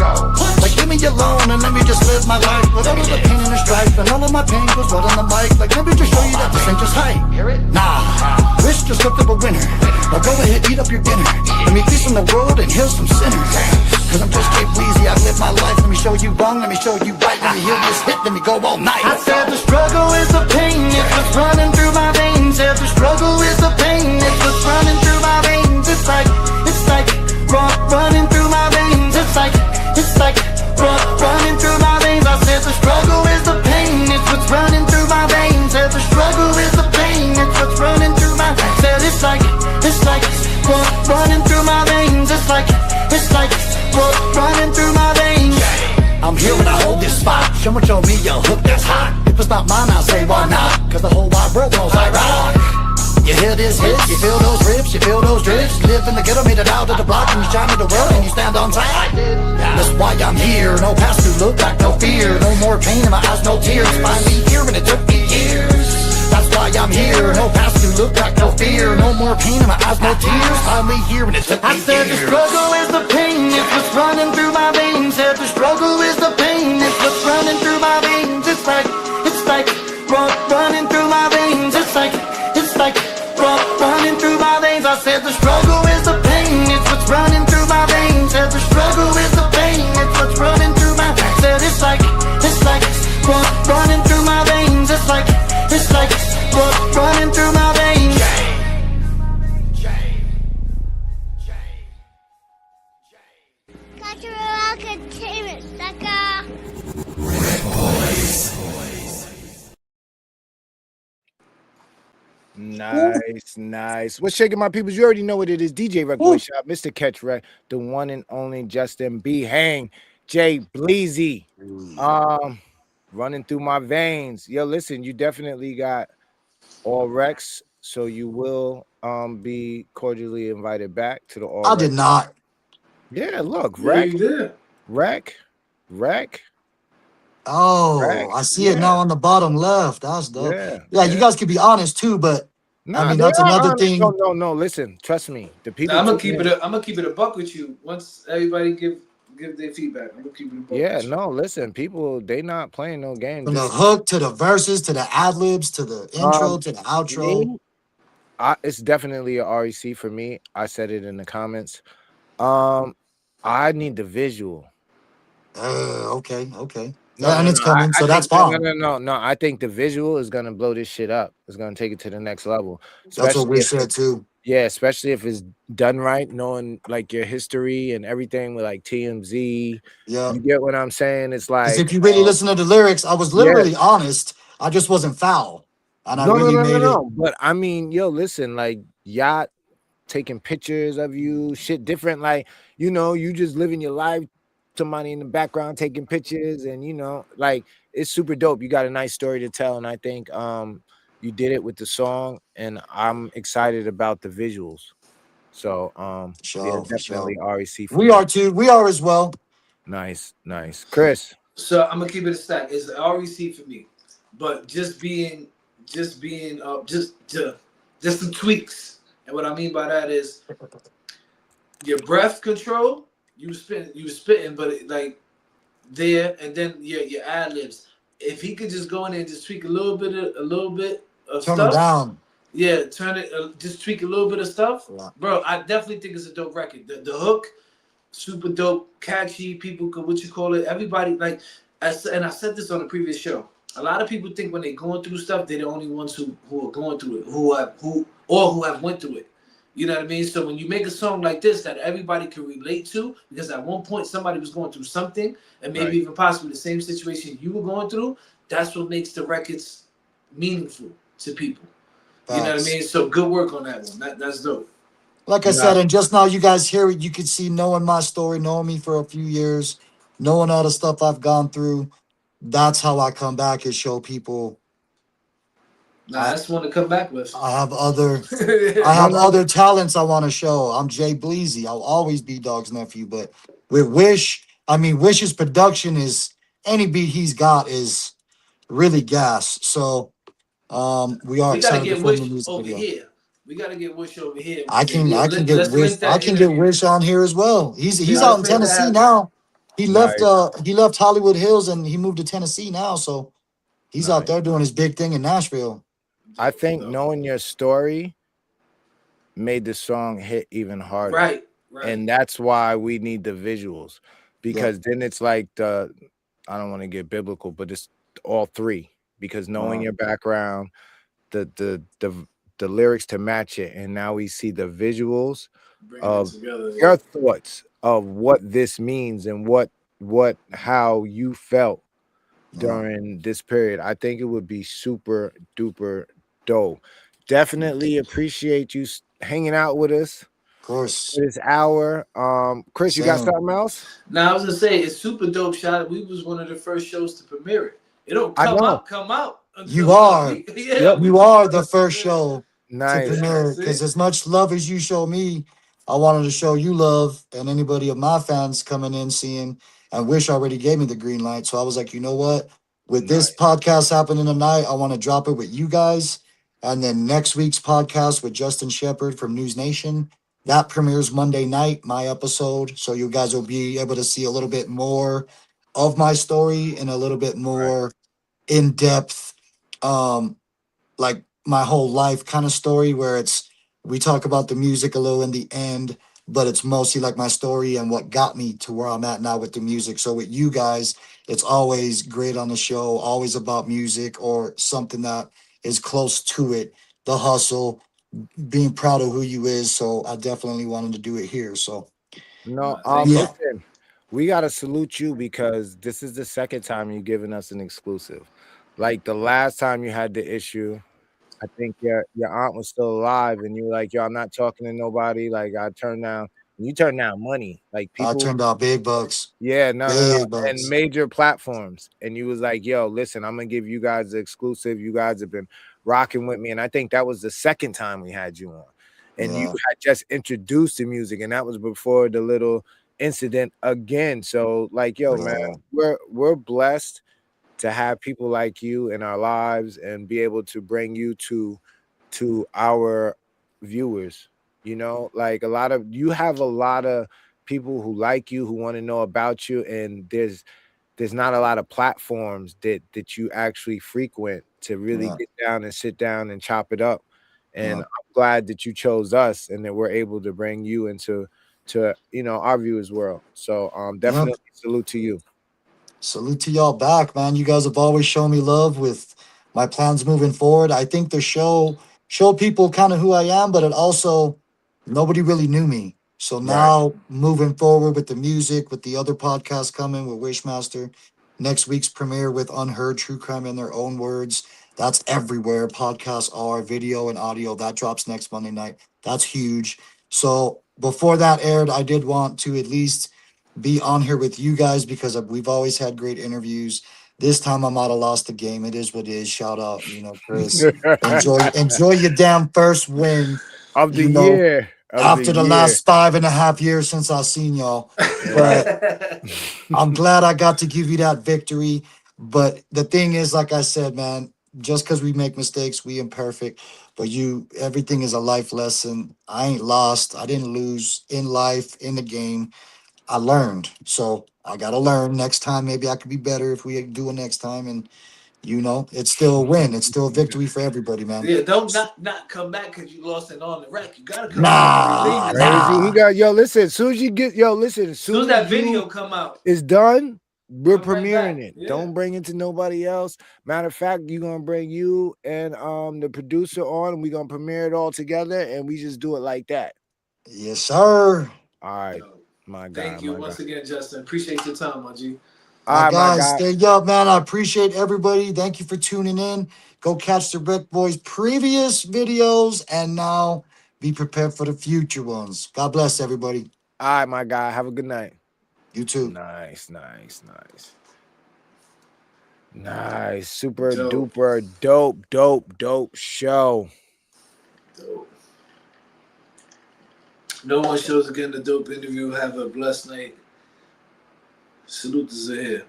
Like give me your loan and let me just live my life with all of the pain and the strife and all of my pain goes right on the mic. Like let me just show you that this ain't just hype. Nah, Wish just looked up a winner. Now go ahead, eat up your dinner. Let me peace in the world and heal some sinners. Cause I'm just Jay Bleezy, I live my life. Let me show you wrong, let me show you right. Let me hear this hit, let me go all night. I said the struggle is the pain, it's what's running through my veins. Said the struggle is the pain, it's what's running through my veins. It's like running through my veins. It's like running through my veins. I said the struggle is the pain, it's what's running through my veins. Said the struggle is the pain, it's what's running through my veins. Said it's like running through my veins. It's like running through my veins. I'm here when I hold this spot. Someone show me a hook that's hot. If it's not mine, I'll say why not. Cause the whole wide world knows I rock. You hear this hit, you feel those rips, you feel those drips. You live in the ghetto, made it out of the block, and you shine to the world, and you stand on top. That's why I'm here. No past due look back, no fear. No more pain in my eyes, no tears. Finally here, and it took me years. That's why I'm here. No past due look back, no fear. No more pain in my eyes, no tears. Finally here, and it took me years. I said the struggle is the pain, it's what's running through my veins. Said the struggle is the pain, it's what's running through my veins. It's like running through my veins. It's like running through my veins. I said the struggle is the pain, it's what's running through my veins. Said the struggle is the pain, it's what's running through my veins. Said it's like running through my veins. It's like running through my veins. Cultural entertainment, sucker. Nice. What's shaking my peoples? You already know what it is. DJ RecBoys Shop, Mr. Catch Rec, the one and only Justin B. Hang, Jay Bleezy. Running through my veins. Yo, listen, you definitely got all Recs, so you will be cordially invited back to the all. I did not. Yeah, look, Yeah, you did. Rec. Oh, Rec. I see it now on the bottom left. That's dope. Yeah, you guys could be honest too, but I mean that's another thing. No. Listen, trust me. The people. I'm gonna keep it a buck with you. Once everybody give their feedback, I'm gonna keep it a buck. Yeah, no. Listen, people, they not playing no games. From the hook to the verses to the ad libs to the intro to the outro. It's definitely a REC for me. I said it in the comments. I need the visual. Okay. And it's coming, so that's fine. No. I think the visual is gonna blow this shit up. It's gonna take it to the next level. That's what we said too. Yeah, especially if it's done right, knowing like your history and everything with like TMZ. Yeah, you get what I'm saying? It's like if you really listen to the lyrics, I was literally honest. I just wasn't foul, and I really made it. But I mean, yo, listen, like yacht taking pictures of you, shit different. Like you just living your life. Somebody in the background taking pictures, and like it's super dope. You got a nice story to tell, and I think you did it with the song, and I'm excited about the visuals. So definitely REC. We are too. We are as well. Nice, Chris. So I'm gonna keep it a stack. It's the REC for me, but just some tweaks, and what I mean by that is your breath control, you was spitting, but like there, and then your ad libs. If he could just go in there and just tweak a little bit of Turn them stuff, down. yeah, turn it, just tweak a little bit of stuff, Yeah. bro. I definitely think it's a dope record. The hook, super dope, catchy. People could what you call it. Everybody like, and I said this on the previous show. A lot of people think when they're going through stuff, they're the only ones who are going through it, who have went through it. You know what I mean? So when you make a song like this that everybody can relate to, because at one point somebody was going through something, and maybe even possibly the same situation you were going through, that's what makes the records meaningful to people. You know what I mean? So good work on that one. That's dope. Like I said, and just now you guys hear it, you could see knowing my story, knowing me for a few years, knowing all the stuff I've gone through. That's how I come back and show people. That's one to come back with. I have other talents I want to show. I'm Jay Bleezy. I'll always be Dog's nephew, but with Wish's production is any beat he's got is really gas. So we are excited to film the music video. Here. We gotta get Wish over here. I can get Wish on here as well. He's out in Tennessee now. He left Hollywood Hills and he moved to Tennessee now. So he's out there doing his big thing in Nashville. I think knowing your story made the song hit even harder. Right. And that's why we need the visuals. Because then it's like I don't want to get biblical, but it's all three. Because knowing your background, the lyrics to match it, and now we see the visuals of your thoughts of what this means and how you felt during this period. I think it would be super duper dope. Definitely appreciate you hanging out with us. Of course. This hour. Chris, you got something else? Now I was gonna say it's super dope. We was one of the first shows to premiere it. It don't come out. You are. You are the first show to premiere, because as much love as you show me, I wanted to show you love, and anybody of my fans coming in seeing, and Wish already gave me the green light. So I was like, you know what? With this podcast happening tonight, I want to drop it with you guys. And then next week's podcast with Justin Shepard from News Nation, that premieres Monday night, my episode. So you guys will be able to see a little bit more of my story and a little bit more in depth, like my whole life kind of story, where we talk about the music a little in the end, but it's mostly like my story and what got me to where I'm at now with the music. So with you guys, it's always great on the show, always about music or something that is close to it, the hustle, being proud of who you is. So I definitely wanted to do it here. So listen, we gotta salute you because this is the second time you've given us an exclusive. Like the last time you had the issue, I think your aunt was still alive, and you were like, "Yo, I'm not talking to nobody." Like you turned down money. Like people, I turned out big bucks. Yeah, no, and major platforms. And you was like, "Yo, listen, I'm gonna give you guys the exclusive. You guys have been rocking with me." And I think that was the second time we had you on, and you had just introduced the music, and that was before the little incident again. So, like, yo, man, we're blessed to have people like you in our lives and be able to bring you to our viewers. You know, like you have a lot of people who like you, who want to know about you, and there's not a lot of platforms that you actually frequent to really get down and sit down and chop it up. And I'm glad that you chose us and that we're able to bring you into our viewers' world. So definitely salute to you. Salute to y'all back, man. You guys have always shown me love with my plans moving forward. I think the show showed people kind of who I am, but it also, nobody really knew me. So now moving forward with the music, with the other podcasts coming with Wishmaster, next week's premiere with Unheard True Crime in Their Own Words. That's everywhere. Podcasts are, video and audio. That drops next Monday night. That's huge. So before that aired, I did want to at least be on here with you guys because we've always had great interviews. This time I might have lost the game. It is what it is. Shout out, Chris. enjoy your damn first win of the year. After the last 5.5 years since I've seen y'all. But I'm glad I got to give you that victory. But the thing is, like I said, man, just because we make mistakes, we imperfect. But everything is a life lesson. I ain't lost. I didn't lose in life, in the game. I learned. So I gotta learn. Next time, maybe I could be better if we do it next time. And it's still a win. It's still a victory for everybody, man. Yeah, don't not come back because you lost it on the rec. You gotta come Nah, back. Crazy. He nah. got listen. As soon as you get listen. As Soon as that video come out, is done, we're come right premiering back. it. Yeah. Don't bring it to nobody else. Matter of fact, you're gonna bring you and the producer on, and we're gonna premiere it all together, and we just do it like that. Yes, sir. All right, Yo, my God. thank you once again, Justin. Appreciate your time, my G. All My right, my guys, God. stay up, man. I appreciate everybody. Thank you for tuning in. Go catch the RecBoys previous videos, and now be prepared for the future ones. God bless everybody. All right, my God. Have a good night. You too. Nice. Super Dope. duper dope show. Dope. No one shows again the dope interview. Have a blessed night. Salute to Zahir.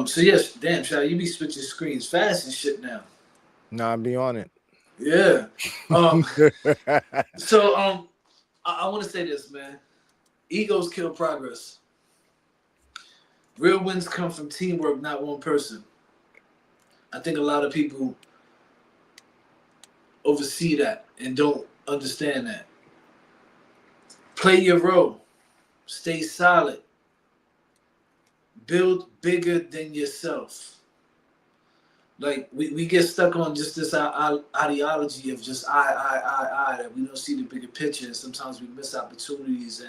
So yes, damn, Shai, you be switching screens fast and shit now. Nah, be on it. Yeah. So I want to say this, man. Egos kill progress. Real wins come from teamwork, not one person. I think a lot of people oversee that and don't understand that. Play your role. Stay solid. Build bigger than yourself. Like we get stuck on just this ideology of just I that we don't see the bigger picture, and sometimes we miss opportunities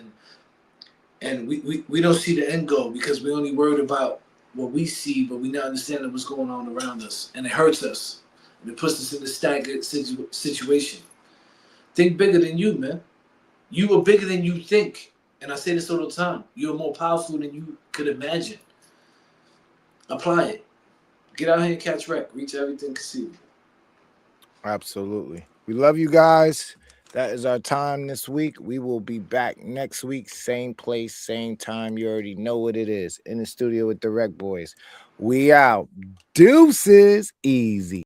and we don't see the end goal because we only worried about what we see, but we not understanding what's going on around us, and it hurts us and it puts us in a stagnant situation. Think bigger than you, man. You are bigger than you think, and I say this all the time. You're more powerful than you could imagine. Apply it. Get out here and catch rec. Reach everything conceivable. Absolutely. We love you guys. That is our time this week. We will be back next week. Same place, same time. You already know what it is. In the studio with the RecBoys. We out. Deuces. Easy.